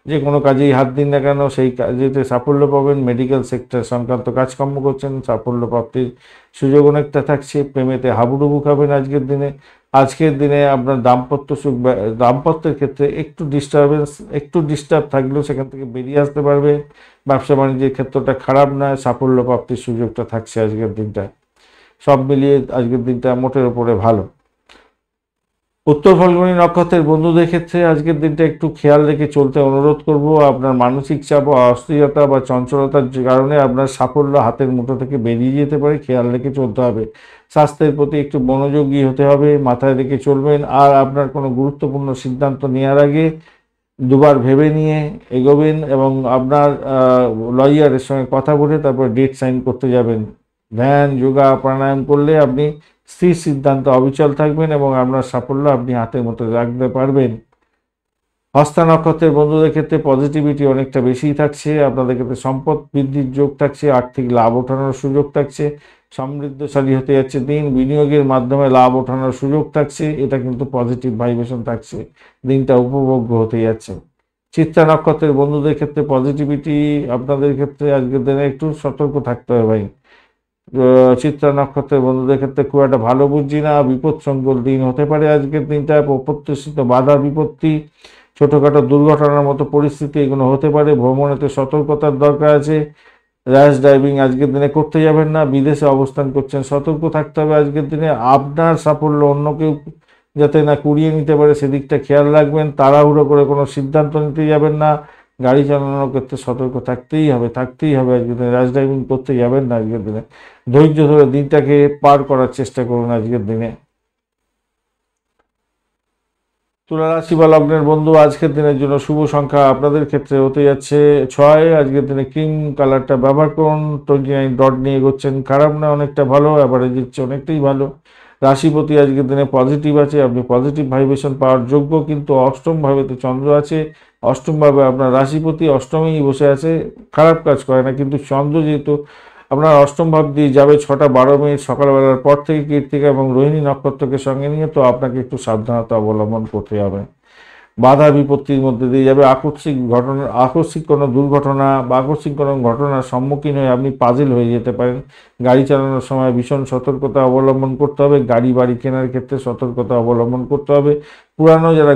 যে কোনো কাজেই হাত দিন না কেন, সেই কাজেতে সাফল্য পাবেন। মেডিকেল সেক্টর সংক্রান্ত কাজকর্ম করছেন, সাফল্য প্রাপ্তির সুযোগ অনেকটা থাকছে। প্রেমেতে হাবুডুবু খাবেন আজকের দিনে আপনার দাম্পত্যের ক্ষেত্রে একটু ডিস্টার্ব থাকলেও সেখান থেকে বেরিয়ে আসতে পারবে। ব্যবসা বাণিজ্যের ক্ষেত্রটা খারাপ নয়, সাফল্য প্রাপ্তির সুযোগটা থাকছে আজকের দিনটায়। সব মিলিয়ে আজকের দিনটা মোটের উপরে ভালো। উত্তর ফাল্গুনী নক্ষত্রের বন্ধুদের ক্ষেত্রে আজকের দিনটা একটু খেয়াল রেখে চলতে অনুরোধ করব। আপনার মানসিক চাপ ও অস্থিরতা বা চঞ্চলতার কারণে আপনার সাফল্য হাতের মুঠো থেকে বেরিয়ে যেতে পারে, খেয়াল রেখে চলতে হবে। স্বাস্থ্যের প্রতি একটু মনোযোগী হতে হবে, মাথায় রেখে চলবেন। আর আপনার কোনো গুরুত্বপূর্ণ সিদ্ধান্ত নেওয়ার আগে দুবার ভেবে নিয়ে এগোবেন এবং আপনার লয়ারের সঙ্গে কথা বলে তারপর ডেট সাইন করতে যাবেন। ধ্যান, যোগা, প্রাণায়াম করলে আপনি স্থির সিদ্ধান্ত অবিচল থাকবেন এবং আপনার সাফল্য আপনি হাতের মতো রাখতে পারবেন। হস্তা নক্ষত্রের বন্ধুদের ক্ষেত্রে পজিটিভিটি অনেকটা বেশিই থাকছে। আপনাদের ক্ষেত্রে সম্পদ বৃদ্ধির যোগ থাকছে, আর্থিক লাভ ওঠানোর সুযোগ থাকছে, সমৃদ্ধশালী হতে যাচ্ছে দিন, বিনিয়োগের মাধ্যমে লাভ ওঠানোর সুযোগ থাকছে। এটা কিন্তু পজিটিভ ভাইব্রেশন থাকছে, দিনটা উপভোগ্য হতে যাচ্ছে। চিত্রা নক্ষত্রের বন্ধুদের ক্ষেত্রে পজিটিভিটি, আপনাদের ক্ষেত্রে আজকের দিনে একটু সতর্ক থাকতে হবে ভাই। চিত্রা নক্ষত্রের বন্ধুদের ক্ষেত্রে খুব একটা ভালো বুঝছি না, বিপদসংকুল দিন হতে পারে আজকের দিনটা। অপ্রত্যাশিত বাধা বিপত্তি, ছোটোখাটো দুর্ঘটনার মতো পরিস্থিতি এগুলো হতে পারে। ভ্রমণেতে সতর্কতার দরকার আছে। র্যাশ ড্রাইভিং আজকের দিনে করতে যাবেন না। বিদেশে অবস্থান করছেন, সতর্ক থাকতে হবে আজকের দিনে। আপনার সাফল্য অন্য কেউ যাতে না কুড়িয়ে নিতে পারে সেদিকটা খেয়াল রাখবেন। তাড়াহুড়ো করে কোনো সিদ্ধান্ত নিতে যাবেন না। গাড়ি চালানোর ক্ষেত্রে সতর্ক থাকতেই হবে আজকের দিনে। র্যাশ ড্রাইভিং করতে যাবেন না আজকের দিনে। ধৈর্য ধরে দিনটাকে পার করার চেষ্টা করুন আজকের দিনে। তুলা রাশি বা লগ্নের বন্ধু, আজকের দিনের জন্য শুভ সংখ্যা আপনাদের ক্ষেত্রে হতে যাচ্ছে 6। আজকের দিনে ক্রিম কালারটা ব্যবহার করুন। 29 ডট নিয়ে এগোচ্ছেন, খারাপ না, অনেকটা ভালো, অ্যাভারেজ দিচ্ছে অনেকটাই ভালো। রাশিপতি আজকের দিনে পজিটিভ আছে, আপনি পজিটিভ ভাইব্রেশন পাওয়ার যোগ্য। কিন্তু অষ্টম ভাবেতে চন্দ্র আছে, অষ্টম ভাবে আপনার রাশিপতি অষ্টমেই বসে আছে, খারাপ কাজ করে না। কিন্তু চন্দ্র যেহেতু আপনার অষ্টম ভাব দিয়ে যাবে 6টা 12 মিনিট সকালবেলার পর থেকে কৃত্তিকা এবং রোহিণী নক্ষত্রকে সঙ্গে নিয়ে, তো আপনাকে একটু সাবধানতা অবলম্বন করতে হবে। বাধা বিপত্তির মধ্যে দিয়ে যাবে। আকস্মিক কোনো দুর্ঘটনা বা আকস্মিক কোনো ঘটনার সম্মুখীন হয়ে আপনি পাজিল হয়ে যেতে পারেন। গাড়ি চালানোর সময় ভীষণ সতর্কতা অবলম্বন করতে হবে। গাড়ি বাড়ি কেনার ক্ষেত্রে সতর্কতা অবলম্বন করতে হবে। পুরানো যারা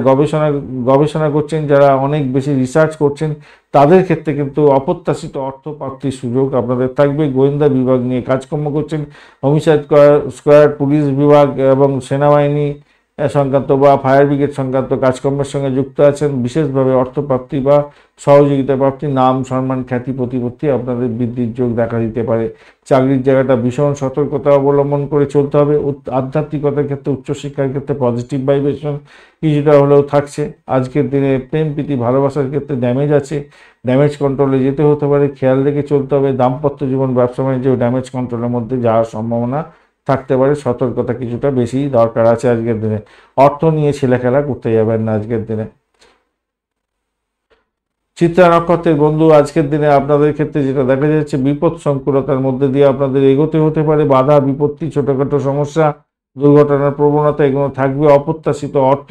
গবেষণা করছেন, যারা অনেক বেশি রিসার্চ করছেন, তাদের ক্ষেত্রে কিন্তু অপ্রত্যাশিত অর্থ প্রাপ্তির সুযোগ আপনাদের থাকবে। গোয়েন্দা বিভাগ নিয়ে কাজকর্ম করছেন, হোমিসাইড স্কোয়াড, পুলিশ বিভাগ এবং সেনাবাহিনী সংক্রান্ত বা ফায়ার ব্রিগেড সংক্রান্ত কাজকর্মের সঙ্গে যুক্ত আছেন, বিশেষভাবে অর্থপ্রাপ্তি বা সহযোগিতা প্রাপ্তি, নাম সম্মান খ্যাতি প্রতিপত্তি আপনাদের বৃদ্ধির যোগ দেখা দিতে পারে। চাকরির জায়গাটা ভীষণ সতর্কতা অবলম্বন করে চলতে হবে। আধ্যাত্মিকতার ক্ষেত্রে, উচ্চশিক্ষার ক্ষেত্রে পজিটিভ ভাইব্রেশন কিছুটা হলেও থাকছে। আজকের দিনে প্রেম প্রীতি ভালোবাসার ক্ষেত্রে ড্যামেজ আছে, ড্যামেজ কন্ট্রোলে যেতে হতে পারে, খেয়াল রেখে চলতে হবে। দাম্পত্য জীবন ব্যবসা বাণিজ্যেও ড্যামেজ কন্ট্রোলের মধ্যে যাওয়ার সম্ভাবনা থাকতে পারে, সতর্কতা কিছুটা বেশি দরকার আছে আজকের দিনে। অর্থ নিয়ে ছেলে খেলা করতে যাবেন না আজকের দিনে। চিত্রা নক্ষত্রের বন্ধু, আজকের দিনে আপনাদের ক্ষেত্রে যেটা দেখা যাচ্ছে, বিপদ সংকুলতার মধ্যে দিয়ে আপনাদের এগোতে হতে পারে। বাধা বিপত্তি, ছোটখাটো সমস্যা, দুর্ঘটনার প্রবণতা এগুলো থাকবে। অপ্রত্যাশিত অর্থ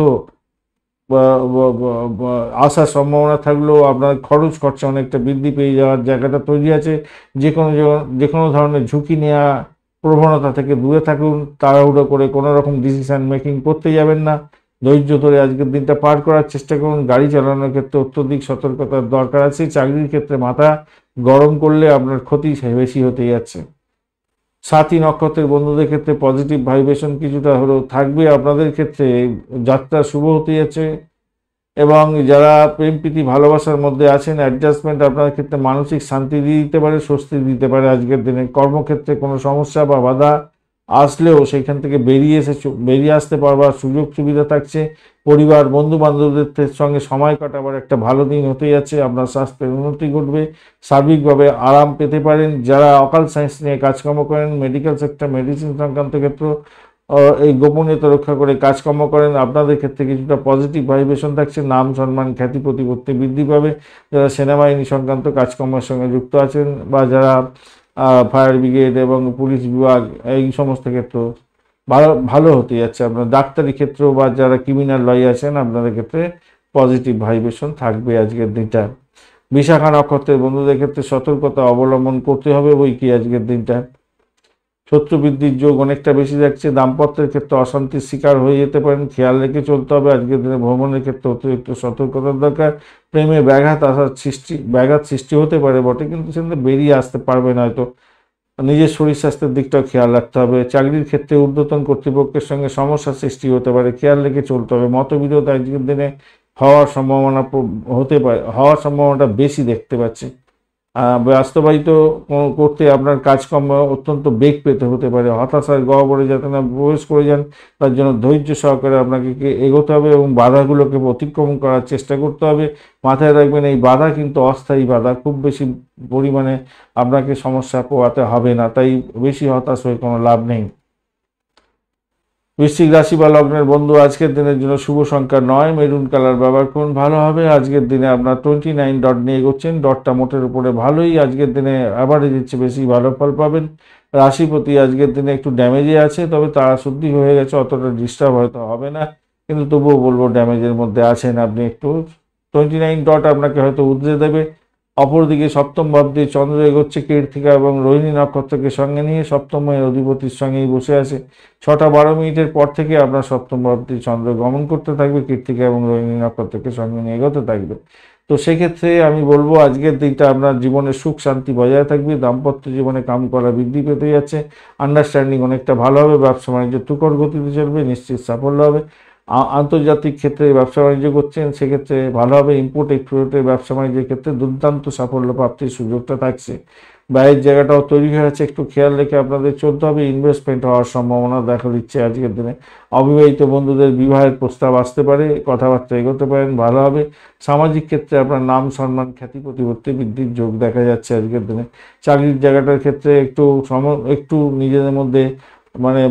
আসার সম্ভাবনা থাকলেও আপনার খরচ খরচা অনেকটা বৃদ্ধি পেয়ে যাওয়ার জায়গাটা তৈরি আছে। যে কোনো ধরনের ঝুঁকি নেওয়া প্রবণতা থেকে দূরে থাকুন। তাড়াহুড়ো করে কোনো রকম ডিসিশন মেকিং করতে যাবেন না। ধৈর্য ধরে আজকের দিনটা পার করার চেষ্টা করুন। গাড়ি চালানোর ক্ষেত্রে অত্যধিক সতর্কতার দরকার আছে। চাকরির ক্ষেত্রে মাথা গরম করলে আপনার ক্ষতি বেশি হতে যাচ্ছে। সাথী নক্ষত্রের বন্ধুদের ক্ষেত্রে পজিটিভ ভাইব্রেশন কিছুটা হলেও থাকবে। আপনাদের ক্ষেত্রে যাত্রা শুভ হতে যাচ্ছে এবং যারা প্রেম প্রীতি ভালোবাসার মধ্যে আছেন, অ্যাডজাস্টমেন্ট আপনার ক্ষেত্রে মানসিক শান্তি দিয়ে দিতে পারে, স্বস্তি দিতে পারে আজকের দিনে। কর্মক্ষেত্রে কোনো সমস্যা বা বাধা আসলেও সেইখান থেকে বেরিয়ে আসতে পারবার সুযোগ সুবিধা থাকছে। পরিবার বন্ধু বান্ধবদের সঙ্গে সময় কাটাবার একটা ভালো দিন হতে যাচ্ছে। আপনার স্বাস্থ্যের উন্নতি ঘটবে, সার্বিকভাবে আরাম পেতে পারেন। যারা অকাল সায়েন্স নিয়ে কাজকর্ম করেন, মেডিকেল সেক্টর, মেডিসিন সংক্রান্ত ক্ষেত্র, এই গোপনীয়তা রক্ষা করে কাজকর্ম করেন, আপনাদের ক্ষেত্রে কিছুটা পজিটিভ ভাইব্রেশন থাকছে। নাম সম্মান খ্যাতি প্রতিপত্তি বৃদ্ধি পাবে। যারা সেনাবাহিনী সংক্রান্ত কাজকর্মের সঙ্গে যুক্ত আছেন বা যারা ফায়ার ব্রিগেড এবং পুলিশ বিভাগ, এই সমস্ত ক্ষেত্র ভালো হতে যাচ্ছে। আপনার ডাক্তারি ক্ষেত্র বা যারা ক্রিমিনাল লয়ার আছেন, আপনাদের ক্ষেত্রে পজিটিভ ভাইব্রেশন থাকবে আজকের দিনটা। বিশাখা নক্ষত্রের বন্ধুদের ক্ষেত্রে সতর্কতা অবলম্বন করতে হবে বই কি আজকের দিনটা। শত্রু বৃদ্ধির যোগ অনেকটা বেশি যাচ্ছে। দাম্পত্যের ক্ষেত্রে অশান্তির শিকার হয়ে যেতে পারেন, খেয়াল রেখে চলতে হবে। আজকের দিনে ভ্রমণের ক্ষেত্রে অতিরিক্ত সতর্কতার দরকার। প্রেমে ব্যাঘাত সৃষ্টি হতে পারে বটে, কিন্তু সেখানে বেরিয়ে আসতে পারবেন হয়তো। নিজের শরীর স্বাস্থ্যের দিকটাও খেয়াল রাখতে হবে। চাকরির ক্ষেত্রে ঊর্ধ্বতন কর্তৃপক্ষের সঙ্গে সমস্যার সৃষ্টি হতে পারে, খেয়াল রেখে চলতে হবে। মতবিরোধ আজকের দিনে হওয়ার সম্ভাবনাটা বেশি দেখতে পাচ্ছি। বাস্তবায়িত করতে আপনার কাজকর্ম অত্যন্ত বেগ পেতে হতে পারে। হতাশার গহ্বরে যাতে না প্রবেশ করে যান, তার জন্য ধৈর্য সহকারে আপনাকে এগোতে হবে এবং বাধাগুলোকে অতিক্রম করার চেষ্টা করতে হবে। মাথায় রাখবেন, এই বাধা কিন্তু অস্থায়ী বাধা, খুব বেশি পরিমাণে আপনাকে সমস্যা পোহাতে হবে না, তাই বেশি হতাশ হয়ে কোনো লাভ নেই। বৃশ্চিক রাশি বা লগ্নের বন্ধু, আজকের দিনের জন্য শুভ সংখ্যা 9, মেরুন কালার ব্যবহার করুন, ভালো হবে। আজকের দিনে আপনার 29 ডট নিয়ে এগোচ্ছেন, ডটটা মোটের উপরে ভালোই। আজকের দিনে অ্যাভারেজের চেয়ে বেশি ভালো ফল পাবেন। রাশিপতি আজকের দিনে একটু ড্যামেজে আছে, তবে তারা শুদ্ধি হয়ে গেছে, অতটা ডিস্টার্ব হয়তো হবে না, কিন্তু তবুও বলবো ড্যামেজের মধ্যে আছেন আপনি একটু। 29 ডট আপনাকে হয়তো উদ্রে দেবে। অপরদিকে সপ্তম ভাব দিয়ে চন্দ্র এগোচ্ছে কৃত্তিকা এবং রোহিণী নক্ষত্রকে সঙ্গে নিয়ে, সপ্তমের অধিপতির সঙ্গেই বসে আছে। 6টা 12 মিনিটের পর থেকে আপনার সপ্তম ভাব দিয়ে চন্দ্র গমন করতে থাকবে, কৃত্তিকা এবং রোহিণী নক্ষত্রকে সঙ্গে নিয়ে এগোতে থাকবে। তো সেক্ষেত্রে আমি বলবো আজকের দিনটা আপনার জীবনে সুখ শান্তি বজায় থাকবে। দাম্পত্য জীবনে কাম করা বৃদ্ধি পেতে যাচ্ছে, আন্ডারস্ট্যান্ডিং অনেকটা ভালো হবে। ব্যবসা বাণিজ্য তুখর গতিতে চলবে, নিশ্চিত সাফল্য হবে। আন্তর্জাতিক ক্ষেত্রে ব্যবসা বাণিজ্য করছেন, সেক্ষেত্রে ভালো হবে। ইম্পোর্ট এক্সপোর্টের ব্যবসা বাণিজ্যের ক্ষেত্রে দুর্দান্ত সাফল্য প্রাপ্তির সুযোগটা থাকছে। ব্যয়ের জায়গাটাও তৈরি হয়ে আছে, একটু খেয়াল রেখে আপনাদের চলতে হবে। ইনভেস্টমেন্ট হওয়ার সম্ভাবনা দেখা দিচ্ছে আজকের দিনে। অবিবাহিত বন্ধুদের বিবাহের প্রস্তাব আসতে পারে, কথাবার্তা এগোতে পারেন, ভালো হবে। সামাজিক ক্ষেত্রে আপনার নাম সম্মান খ্যাতি প্রতিপত্তি বৃদ্ধির যোগ দেখা যাচ্ছে আজকের দিনে। চাকরির জায়গাটার ক্ষেত্রে একটু নিজেদের মধ্যে মানে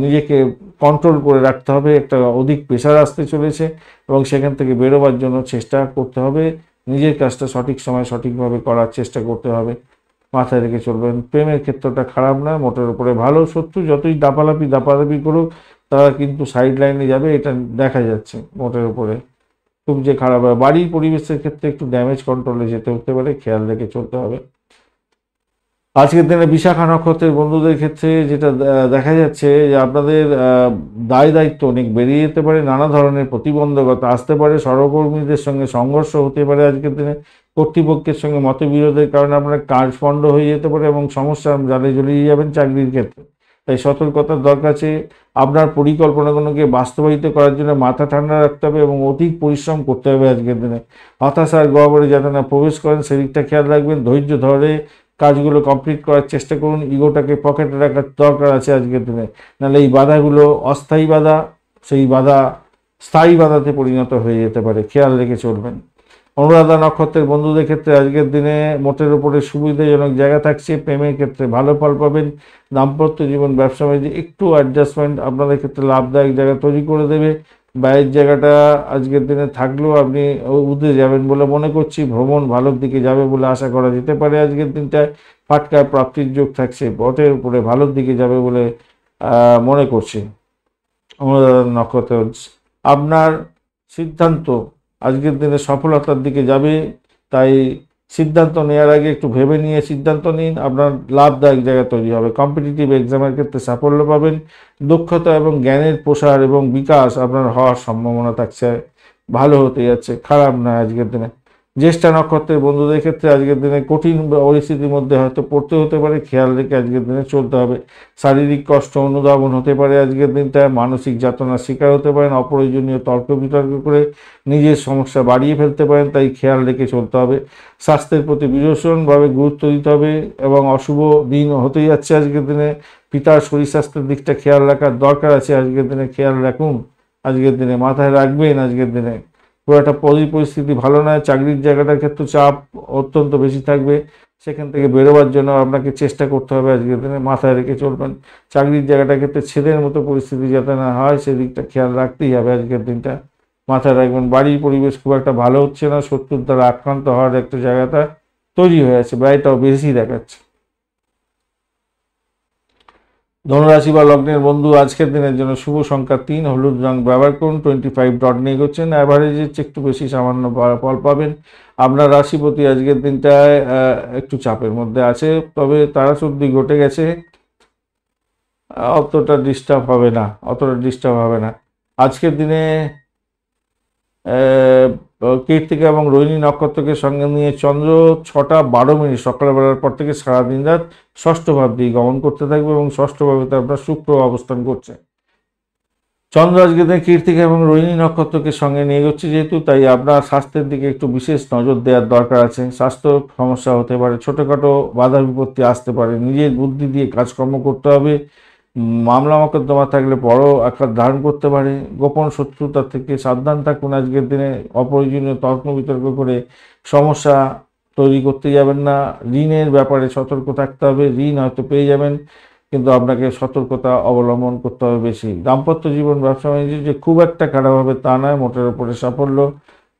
নিজেকে কন্ট্রোল করে রাখতে হবে। একটা অধিক প্রেশার আসতে চলেছে এবং সেখান থেকে বেরোবার জন্য চেষ্টা করতে হবে। নিজের কাজটা সঠিক সময় সঠিকভাবে করার চেষ্টা করতে হবে, মাথায় রেখে চলবেন। প্রেমের ক্ষেত্রটা খারাপ না, মোটের উপরে ভালো। শত্রু যতই দাপালাপি করুক, তারা কিন্তু সাইড লাইনে যাবে, এটা দেখা যাচ্ছে মোটের উপরে। খুব যে খারাপ হয়, বাড়ির পরিবেশের ক্ষেত্রে একটু ড্যামেজ কন্ট্রোলে যেতে হতে পারে, খেয়াল রেখে চলতে হবে। আজকের দিনে বিশাখা নক্ষত্রের বন্ধুদের ক্ষেত্রে যেটা দেখা যাচ্ছে যে আপনাদের দায় দায়িত্ব অনেক বেরিয়ে যেতে পারে, নানা ধরনের প্রতিবন্ধকতা আসতে পারে, সহকর্মীদের সঙ্গে সংঘর্ষ হতে পারে। আজকের দিনে কর্তৃপক্ষের সঙ্গে মতবিরোধের কারণে আপনার কাজ পণ্ড হয়ে যেতে পারে এবং সমস্যার জালে জড়িয়ে যাবেন চাকরির ক্ষেত্রে। তাই সতর্কতার দরকার আছে। আপনার পরিকল্পনাগুলোকে বাস্তবায়িত করার জন্য মাথা ঠান্ডা রাখতে হবে এবং অধিক পরিশ্রম করতে হবে আজকের দিনে। হতাশার গহ্বরে যাতে না প্রবেশ করেন, সেদিকটা খেয়াল রাখবেন। ধৈর্য ধরে কাজগুলো কমপ্লিট করার চেষ্টা করুন। ইগোটাকে পকেটে রাখার দরকার আছে আজকের দিনে, নাহলে এই বাধাগুলো অস্থায়ী বাধা, সেই বাধা স্থায়ী বাধাতে পরিণত হয়ে যেতে পারে, খেয়াল রেখে চলবেন। অনুরাধা নক্ষত্রের বন্ধুদের ক্ষেত্রে আজকের দিনে মোটের উপরে সুবিধাজনক জায়গা থাকছে। প্রেমের ক্ষেত্রে ভালো ফল পাবেন। দাম্পত্য জীবন ব্যবসা বাণিজ্যে একটু অ্যাডজাস্টমেন্ট আপনাদের ক্ষেত্রে লাভদায়ক জায়গা তৈরি করে দেবে। ব্যয়ের জায়গাটা আজকের দিনে থাকলেও আপনি উঠে যাবেন বলে মনে করছি। ভ্রমণ ভালোর দিকে যাবে বলে আশা করা যেতে পারে। আজকের দিনটায় ফাটকা প্রাপ্তির যোগ থাকছে, পথের উপরে ভালোর দিকে যাবে বলে মনে করছি। অনুরাধা নক্ষত্র, আপনার সিদ্ধান্ত আজকের দিনে সফলতার দিকে যাবে, তাই সিদ্ধান্ত নেওয়ার আগে একটু ভেবে নিয়ে সিদ্ধান্ত নিন, আপনার লাভদায়ক জায়গা তৈরি হবে। কম্পিটিটিভ এক্সামের ক্ষেত্রে সাফল্য পাবেন। দক্ষতা এবং জ্ঞানের প্রসার এবং বিকাশ আপনার হওয়ার সম্ভাবনা থাকছে, ভালো হতে যাচ্ছে, খারাপ না আজকের দিনে। জ্যেষ্ঠা নক্ষত্রের বন্ধুদের ক্ষেত্রে আজকের দিনে কঠিন পরিস্থিতির মধ্যে হয়তো পড়তে হতে পারে, খেয়াল রেখে আজকের দিনে চলতে হবে। শারীরিক কষ্ট অনুধাবন হতে পারে আজকের দিনটায়, মানসিক যাতনার শিকার হতে পারেন। অপ্রয়োজনীয় তর্ক বিতর্ক করে নিজের সমস্যা বাড়িয়ে ফেলতে পারেন, তাই খেয়াল রেখে চলতে হবে। স্বাস্থ্যের প্রতি ভীষণভাবে গুরুত্ব দিতে হবে এবং অশুভ দিন হতে যাচ্ছে আজকের দিনে। পিতার শরীর স্বাস্থ্যের দিকটা খেয়াল রাখার দরকার আছে আজকের দিনে, খেয়াল রাখুন আজকের দিনে, মাথায় রাখবেন আজকের দিনে। খুব একটা পরিস্থিতি ভালো নয়। চাকরির জায়গাটার ক্ষেত্রে চাপ অত্যন্ত বেশি থাকবে, সেখান থেকে বেরোবার জন্য আপনাকে চেষ্টা করতে হবে আজকের দিনে, মাথায় রেখে চলবেন। চাকরির জায়গাটার ক্ষেত্রে ছেদের মতো পরিস্থিতি যাতে না হয়, সেদিকটা খেয়াল রাখতেই হবে আজকের দিনটা, মাথায় রাখবেন। বাড়ির পরিবেশ খুব একটা ভালো হচ্ছে না, শত্রুর দ্বারা আক্রান্ত হওয়ার একটা জায়গাটা তৈরি হয়ে আছে, ব্যয়টাও বেশি দেখাচ্ছে। ধনুরাশি বা লগ্নের বন্ধু, আজকের দিনের জন্য শুভ সংখ্যা 3, হলুদ রং ব্যবহার করুন। 25 ডট নিয়ে এগোচ্ছেন, অ্যাভারেজের চেয়ে একটু বেশি সামান্য ফল পাবেন। আপনার রাশিপতি আজকের দিনটায় একটু চাপের মধ্যে আছে, তবে তাড়াহুড়ো ঘটে গেছে, অতটা ডিস্টার্ব হবে না। আজকের দিনে কৃত্তিকা এবং রোহিণী নক্ষত্রকে সঙ্গে নিয়ে চন্দ্র 6টা 12 মিনিট সকালবেলার পর থেকে সারাদিন রাত ষষ্ঠ ভাব দিয়ে গমন করতে থাকবে এবং ষষ্ঠ ভাবেতে আপনার শুক্র অবস্থান করছে। চন্দ্র আজকে দিনে কৃত্তিকা এবং রোহিণী নক্ষত্রকে সঙ্গে নিয়ে যাচ্ছে যেহেতু, তাই আপনার স্বাস্থ্যের দিকে একটু বিশেষ নজর দেওয়ার দরকার আছে। স্বাস্থ্য সমস্যা হতে পারে, ছোটোখাটো বাধা বিপত্তি আসতে পারে, নিজের বুদ্ধি দিয়ে কাজকর্ম করতে হবে। মামলা মকদ্দমা থাকলে বড় আকার ধারণ করতে পারে। গোপন শত্রুতা থেকে সাবধান থাকুন। আজকের দিনে অপ্রয়োজনীয় তর্ক বিতর্ক করে সমস্যা তৈরি করতে যাবেন না। ঋণের ব্যাপারে সতর্ক থাকতে হবে। ঋণ হয়তো পেয়ে যাবেন, কিন্তু আপনাকে সতর্কতা অবলম্বন করতে হবে বেশি। দাম্পত্য জীবন ব্যবসা বাণিজ্য যে খুব একটা খারাপ হবে তা নয়, মোটের উপরে সাফল্য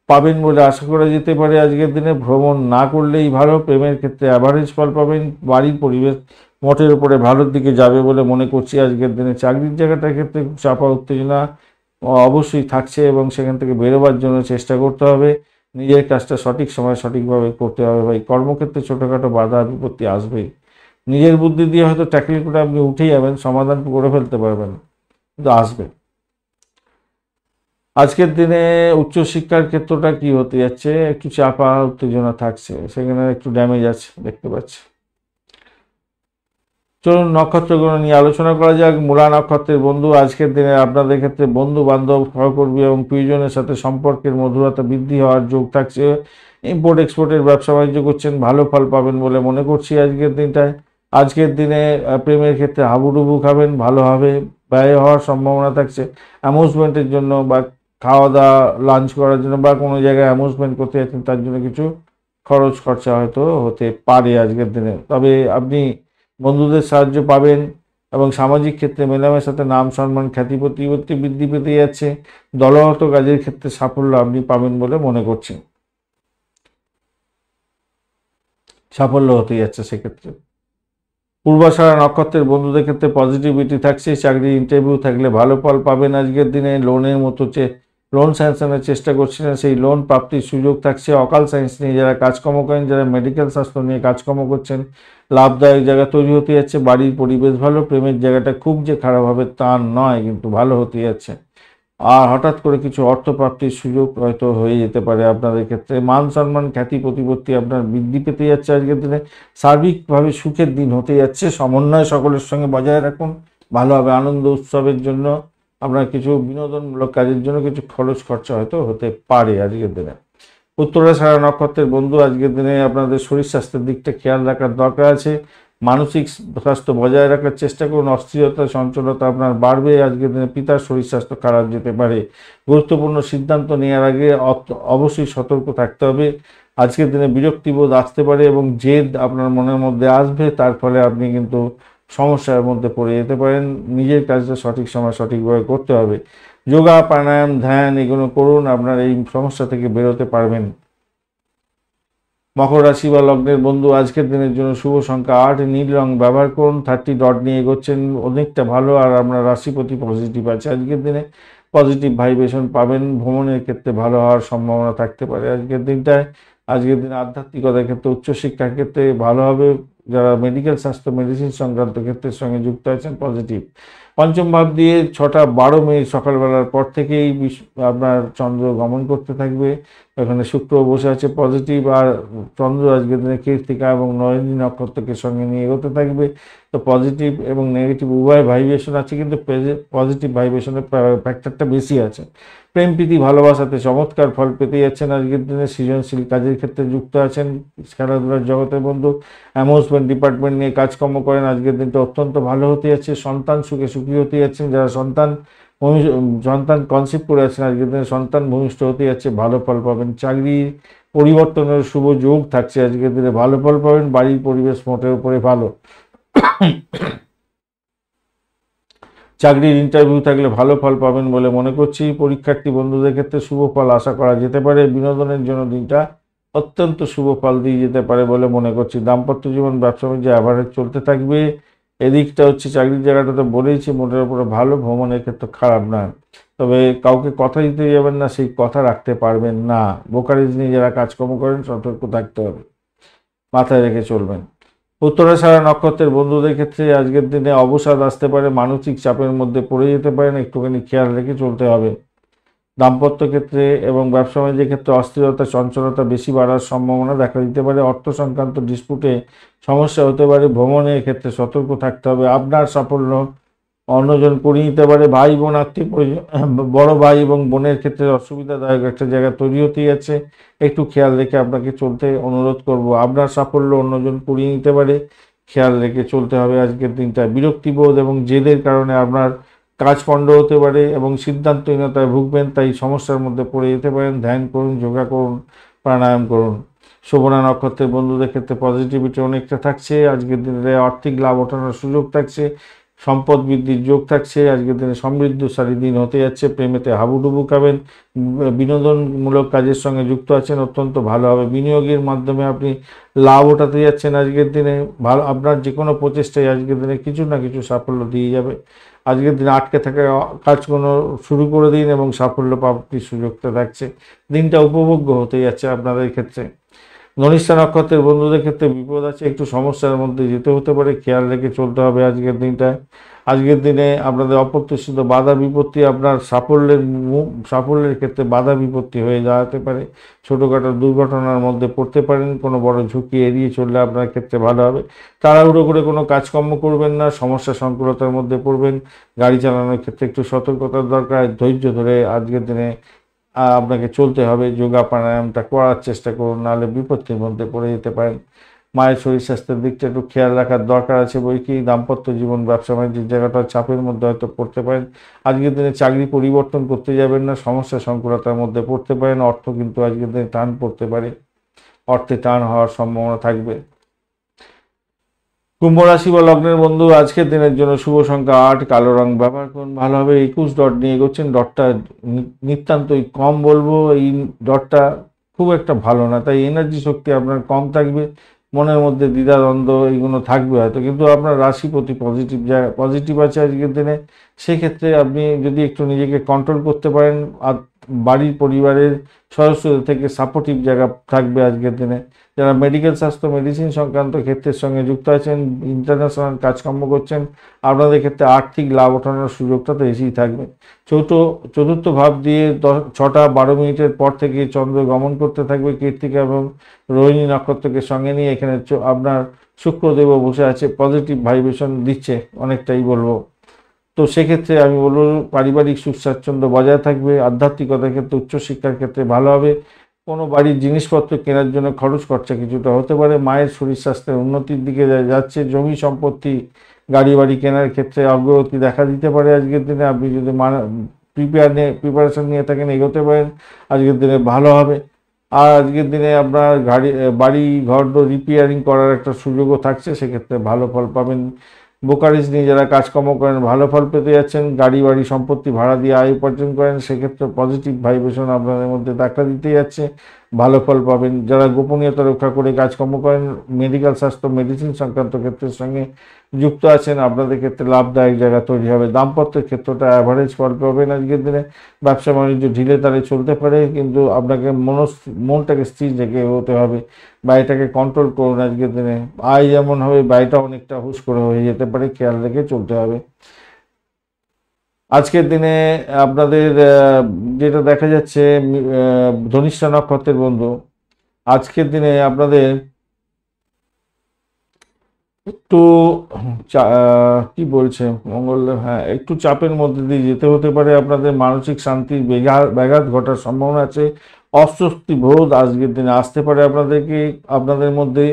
পাবেন বলে আশা করা যেতে পারে। আজকের দিনে ভ্রমণ না করলেই ভালো। প্রেমের ক্ষেত্রে অ্যাভারেজ ফল পাবেন। বাড়ির পরিবেশ মোটের উপরে ভালোর দিকে যাবে বলে মনে করছি। আজকের দিনে চাকরির জায়গাটার ক্ষেত্রে চাপা উত্তেজনা অবশ্যই থাকছে এবং সেখান থেকে বেরোবার জন্য চেষ্টা করতে হবে। নিজের কাজটা সঠিক সময় সঠিকভাবে করতে হবে ভাই। কর্মক্ষেত্রে ছোটোখাটো বাধা বিপত্তি আসবেই। নিজের বুদ্ধি দিয়ে হয়তো ট্যাকল করে আপনি উঠে যাবেন, সমাধান করে ফেলতে পারবেন, কিন্তু আসবে। আজকের দিনে উচ্চশিক্ষার ক্ষেত্রটা কি হতে যাচ্ছে, একটু চাপা উত্তেজনা থাকছে, সেখানে একটু ড্যামেজ আছে দেখতে পাচ্ছি। চলুন নক্ষত্রগুলো নিয়ে আলোচনা করা যাক। মূলা নক্ষত্রের বন্ধু, আজকের দিনে আপনাদের ক্ষেত্রে বন্ধু বান্ধব, সহকর্মী এবং প্রিয়জনের সাথে সম্পর্কের মধুরতা বৃদ্ধি হওয়ার যোগ থাকছে। ইম্পোর্ট এক্সপোর্টের ব্যবসা বাণিজ্য করছেন, ভালো ফল পাবেন বলে মনে করছি আজকের দিনটায়। আজকের দিনে প্রেমের ক্ষেত্রে হাবুডুবু খাবেন, ভালো হবে। ব্যয় হওয়ার সম্ভাবনা থাকছে অ্যামুজমেন্টের জন্য বা খাওয়া দাওয়া লাঞ্চ করার জন্য বা কোনো জায়গায় অ্যামুজমেন্ট করতে যাচ্ছেন, তার জন্য কিছু খরচ খরচা হয়তো হতে পারে আজকের দিনে। তবে আপনি বন্ধুদের সাহায্য পাবেন এবং সামাজিক ক্ষেত্রে মেলামেশাতে নাম সম্মান খ্যাতি প্রতিপত্তি বৃদ্ধি পেতে যাচ্ছে। দলগত কাজের ক্ষেত্রে সাফল্য আপনি পাবেন বলে মনে করছি, সাফল্য হতে যাচ্ছে সেক্ষেত্রে। পূর্বাষাঢ়া নক্ষত্রের বন্ধুদের ক্ষেত্রে পজিটিভিটি থাকছে। চাকরির ইন্টারভিউ থাকলে ভালো ফল পাবেন আজকের দিনে। লোনের মতো লোন স্যাংশনের চেষ্টা করছিলেন, সেই লোন প্রাপ্তির সুযোগ থাকছে। অকাল সায়েন্স নিয়ে যারা কাজকর্ম করেন, যারা মেডিকেল স্বাস্থ্য নিয়ে কাজকর্ম করছেন, লাভদায়ক জায়গা তৈরি হতে যাচ্ছে। বাড়ির পরিবেশ ভালো। প্রেমের জায়গাটা খুব যে খারাপ হবে তা নয়, কিন্তু ভালো হতে যাচ্ছে। আর হঠাৎ করে কিছু অর্থপ্রাপ্তির সুযোগ হয়তো হয়ে যেতে পারে আপনাদের ক্ষেত্রে। মান সম্মান খ্যাতি প্রতিপত্তি আপনার বৃদ্ধি পেতে যাচ্ছে আজকের দিনে। সার্বিকভাবে সুখের দিন হতে যাচ্ছে। সমন্বয় সকলের সঙ্গে বজায় রাখুন, ভালো হবে। আনন্দ উৎসবের জন্য আপনার কিছু বিনোদনমূলক কাজের জন্য কিছু খরচ খরচা হয়তো হতে পারে আজকের দিনে। উত্তরাষাঢ়া নক্ষত্রের বন্ধু, আজকের দিনে আপনাদের শরীর স্বাস্থ্যের দিকটা খেয়াল রাখার দরকার আছে। মানসিক স্বাস্থ্য বজায় রাখার চেষ্টা করুন। অস্থিরতা চঞ্চলতা আপনার বাড়বে। আজকের দিনে পিতার শরীর স্বাস্থ্য খারাপ যেতে পারে। গুরুত্বপূর্ণ সিদ্ধান্ত নেওয়ার আগে অবশ্যই সতর্ক থাকতে হবে। আজকের দিনে বিরক্তিবোধ আসতে পারে এবং জেদ আপনার মনের মধ্যে আসবে, তার ফলে আপনি কিন্তু সমস্যার মধ্যে পড়ে যেতে পারেন। নিজের কাজটা সঠিক সময় সঠিকভাবে করতে হবে। যোগা প্রাণায়াম ধ্যান এগুলো করুন, আপনার এই সমস্যা থেকে বেরোতে পারবেন। মকর রাশি বা লগ্নের বন্ধু, আজকের দিনের জন্য শুভ সংখ্যা 8, নীল রং ব্যবহার করুন। 30 ডট নিয়ে এগোচ্ছেন, অনেকটা ভালো। আর আপনার রাশিপতি পজিটিভ আছে আজকের দিনে, পজিটিভ ভাইব্রেশন পাবেন। ভ্রমণের ক্ষেত্রে ভালো হওয়ার সম্ভাবনা থাকতে পারে আজকের দিনটায়। আজকের দিনে আধ্যাত্মিকতার ক্ষেত্রে উচ্চশিক্ষার ক্ষেত্রে ভালো হবে। যারা মেডিকেল স্বাস্থ্য মেডিসিন সংক্রান্ত ক্ষেত্রের সঙ্গে যুক্ত আছেন পজিটিভ। পঞ্চম ভাব দিয়ে 6টা 12 মিনিট সকালবেলার পর থেকেই আপনার চন্দ্র গমন করতে থাকবে। এখানে শুক্র বসে আছে পজিটিভ। আর চন্দ্র আজকের দিনে কৃত্তিকা এবং রোহিণী নক্ষত্রকে সঙ্গে নিয়ে এগোতে থাকবে। তো পজিটিভ এবং নেগেটিভ উভয় ভাইব্রেশন আছে, কিন্তু পজিটিভ ভাইব্রেশনের ফ্যাক্টরটা বেশি আছে। প্রেম প্রীতি ভালোবাসাতে চমৎকার ফল পেতে যাচ্ছেন আজকের দিনে। সৃজনশীল কাজের ক্ষেত্রে যুক্ত আছেন। খেলাধুলার জগতের বন্ধু, অ্যামিউজমেন্ট ডিপার্টমেন্ট নিয়ে কাজকর্ম করেন, আজকের দিনটা অত্যন্ত ভালো হতে যাচ্ছে। সন্তান সুখে সুখী হতে যাচ্ছেন। যারা সন্তান কনসিভ করে আছেন, আজকের দিনে সন্তান ভূমিষ্ঠ হতে যাচ্ছে, ভালো ফল পাবেন। চাকরি পরিবর্তনের শুভ যোগ থাকছে আজকের দিনে, ভালো ফল পাবেন। বাড়ির পরিবেশ মোটের উপরে ভালো। চাকরির ইন্টারভিউ থাকলে ভালো ফল পাবেন বলে মনে করছি। পরীক্ষার্থী বন্ধুদের ক্ষেত্রে শুভ ফল আশা করা যেতে পারে। বিনোদনের জন্য দিনটা অত্যন্ত শুভ ফল দিয়ে যেতে পারে বলে মনে করছি। দাম্পত্য জীবন ব্যবসা বাণিজ্য অ্যাভারেজ চলতে থাকবে। এদিকটা হচ্ছে চাকরির জায়গাটা তো বলেইছি মোটের উপরে ভালো। ভ্রমণের ক্ষেত্রে খারাপ না, তবে কাউকে কথা দিতে যাবেন না, সেই কথা রাখতে পারবেন না। ব্রোকারেজ নিয়ে যারা কাজকর্ম করেন সতর্ক থাকতে হবে, মাথায় রেখে চলবেন। উত্তরাষাঢ়া নক্ষত্রের বন্ধুদের ক্ষেত্রে আজকের দিনে অবসাদ আসতে পারে। মানসিক চাপের মধ্যে পড়ে যেতে পারেন, একটুখানি খেয়াল রেখে চলতে হবে। দাম্পত্য ক্ষেত্রে এবং ব্যবসা বাণিজ্যের ক্ষেত্রে অস্থিরতা চঞ্চলতা বেশি বাড়ার সম্ভাবনা দেখা দিতে পারে। অর্থ সংক্রান্ত ডিসপুটে সমস্যা হতে পারে। ভ্রমণের ক্ষেত্রে সতর্ক থাকতে হবে। আপনার সাফল্য অন্যজন করিয়ে নিতে পারে। ভাই বোন আত্মীয় পরিজন, বড় ভাই এবং বোনের ক্ষেত্রে অসুবিধাদায়ক একটা জায়গা তৈরি হতেই আছে, একটু খেয়াল রেখে আপনাকে চলতে অনুরোধ করব। আপনার সাফল্য অন্যজন করিয়ে নিতে পারে, খেয়াল রেখে চলতে হবে আজকের দিনটা। বিরক্তিবোধ এবং জেদের কারণে আপনার কাজ পণ্ড হতে পারে এবং সিদ্ধান্তহীনতায় ভুগবেন, তাই সমস্যার মধ্যে পড়ে যেতে পারেন। ধ্যান করুন, যোগা করুন, প্রাণায়াম করুন। শোভনা নক্ষত্রের বন্ধুদের ক্ষেত্রে পজিটিভিটি অনেকটা থাকছে আজকের দিনে। আর্থিক লাভ ওঠানোর সুযোগ থাকছে, সম্পদ বৃদ্ধির যোগ থাকছে আজকের দিনে। সমৃদ্ধশালী দিন হতে যাচ্ছে। প্রেমেতে হাবুডুবু খাবেন। বিনোদনমূলক কাজের সঙ্গে যুক্ত আছেন, অত্যন্ত ভালো হবে। বিনিয়োগের মাধ্যমে আপনি লাভ ওঠাতে যাচ্ছেন আজকের দিনে। ভালো, আপনার যে কোনো প্রচেষ্টায় আজকের দিনে কিছু না কিছু সাফল্য দিয়ে যাবে। আজকের দিনে আটকে থাকা কাজগুলো শুরু করে দিন এবং সাফল্য প্রাপ্তির সুযোগটা থাকছে। দিনটা উপভোগ্য হতে যাচ্ছে আপনাদের ক্ষেত্রে। ধনিষ্ঠা নক্ষত্রের বন্ধুদের ক্ষেত্রে বিপদ আছে, একটু সমস্যার মধ্যে যেতে হতে পারে, খেয়াল রেখে চলতে হবে আজকের দিনটায়। আজকের দিনে আপনাদের অপ্রত্যাশিত বাধা বিপত্তি আপনার সাফল্যের ক্ষেত্রে বাধা বিপত্তি হয়ে দাঁড়াতে পারে। ছোটোখাটো দুর্ঘটনার মধ্যে পড়তে পারেন। কোনো বড় ঝুঁকি এড়িয়ে চললে আপনার ক্ষেত্রে ভালো হবে। তাড়াহুড়ো করে কোনো কাজকর্ম করবেন না, সমস্যা সংকুলতার মধ্যে পড়বেন। গাড়ি চালানোর ক্ষেত্রে একটু সতর্কতার দরকার। ধৈর্য ধরে আজকের দিনে আপনাকে চলতে হবে। যোগা প্রাণায়ামটা করার চেষ্টা করুন, নাহলে বিপত্তির মধ্যে পড়ে যেতে পারেন। মায়ের শরীর স্বাস্থ্যের দিকটা একটু খেয়াল রাখার দরকার আছে বই কি। দাম্পত্য জীবন ব্যবসা বাণিজ্যের জায়গাটা চাপের মধ্যে হয়তো পড়তে পারেন। আজকের দিনে চাকরি পরিবর্তন করতে যাবেন না, সমস্যা সংকুলতার মধ্যে পড়তে পারেন। অর্থ কিন্তু আজকের দিনে টান পড়তে পারে, অর্থে টান হওয়ার সম্ভাবনা থাকবে। কুম্ভ রাশি বা লগ্নের বন্ধু আজকের দিনের জন্য শুভ সংখ্যা 8, কালো রং ব্যবহার করুন, ভালোভাবে 21 ডট নিয়ে এগোচ্ছেন। ডটটা নিতান্তই কম বলবো, এই ডটটা খুব একটা ভালো না, তাই এনার্জি শক্তি আপনার কম থাকবে। মনের মধ্যে দ্বিধাদ্বন্দ্ব এইগুলো থাকবে হয়তো, কিন্তু আপনার রাশি প্রতি পজিটিভ আছে আজকের দিনে। সেক্ষেত্রে আপনি যদি একটু নিজেকে কন্ট্রোল করতে পারেন, আর বাড়ির পরিবারের সদস্যদের থেকে সাপোর্টিভ জায়গা থাকবে আজকের দিনে। যারা মেডিকেল স্বাস্থ্য মেডিসিন সংক্রান্ত ক্ষেত্রের সঙ্গে যুক্ত আছেন, ইন্টারন্যাশনাল কাজকর্ম করছেন, আপনাদের ক্ষেত্রে আর্থিক লাভ ওঠানোর সুযোগটা তো বেশিই থাকবে। চতুর্থ ভাব দিয়ে 6টা 12 মিনিটের পর থেকে চন্দ্র গমন করতে থাকবে কৃত্তিকা এবং রোহিণী নক্ষত্রকে সঙ্গে নিয়ে। এখানে আপনার শুক্রদেবও বসে আছে, পজিটিভ ভাইব্রেশন দিচ্ছে অনেকটাই বলবো। তো সেক্ষেত্রে আমি বলবো পারিবারিক সুখ স্বাচ্ছন্দ্য বজায় থাকবে। আধ্যাত্মিকতার ক্ষেত্রে উচ্চশিক্ষার ক্ষেত্রে ভালো হবে। কোনো বাড়ির জিনিসপত্র কেনার জন্য খরচ খরচা কিছুটা হতে পারে। মায়ের শরীর স্বাস্থ্যের উন্নতির দিকে যাচ্ছে। জমি সম্পত্তি গাড়ি বাড়ি কেনার ক্ষেত্রে অগ্রগতি দেখা দিতে পারে আজকের দিনে। আপনি যদি প্রিপারেশন নিয়ে থাকেন, এগোতে পারেন, আজকের দিনে ভালো হবে। আর আজকের দিনে আপনার বাড়ি ঘর রিপেয়ারিং করার একটা সুযোগও থাকছে, সেক্ষেত্রে ভালো ফল পাবেন। ব্রোকারেজ নিয়ে যারা কাজকর্ম করেন ভালো ফল পেতে যাচ্ছেন। গাড়ি বাড়ি সম্পত্তি ভাড়া দিয়ে আয় উপার্জন করেন, সেক্ষেত্রে পজিটিভ ভাইব্রেশন আপনাদের মধ্যে দেখা দিতে যাচ্ছে, ভালো ফল পাবেন। যারা গোপনীয়তা রক্ষা করে কাজকর্ম করেন, মেডিকেল স্বাস্থ্য মেডিসিন সংক্রান্ত ক্ষেত্রের সঙ্গে যুক্ত আছেন, আপনাদের ক্ষেত্রে লাভদায়ক জায়গা তৈরি হবে। দাম্পত্যের ক্ষেত্রটা অ্যাভারেজ ফল পাবেন আজকের দিনে। ব্যবসা বাণিজ্য ঢিলে তালে চলতে পারে, কিন্তু আপনাকে মনটাকে স্থির রেখে এগোতে হবে। বাড়িটাকে কন্ট্রোল করুন আজকের দিনে। আয় যেমন হবে বাড়িটা অনেকটা হুশ করে হয়ে যেতে পারে, খেয়াল রেখে চলতে হবে আজকের দিনে। আপনাদের যেটা দেখা যাচ্ছে, ধনিষ্ঠা নক্ষত্রের বন্ধু আজকের দিনে আপনাদের একটু কি বলছে মঙ্গল, হ্যাঁ একটু চাপের মধ্যে দিয়ে যেতে হতে পারে। আপনাদের মানসিক শান্তির ব্যাঘাত ঘটার সম্ভাবনা আছে। অস্বস্তি বোধ আজকের দিনে আসতে পারে আপনাদের মধ্যে।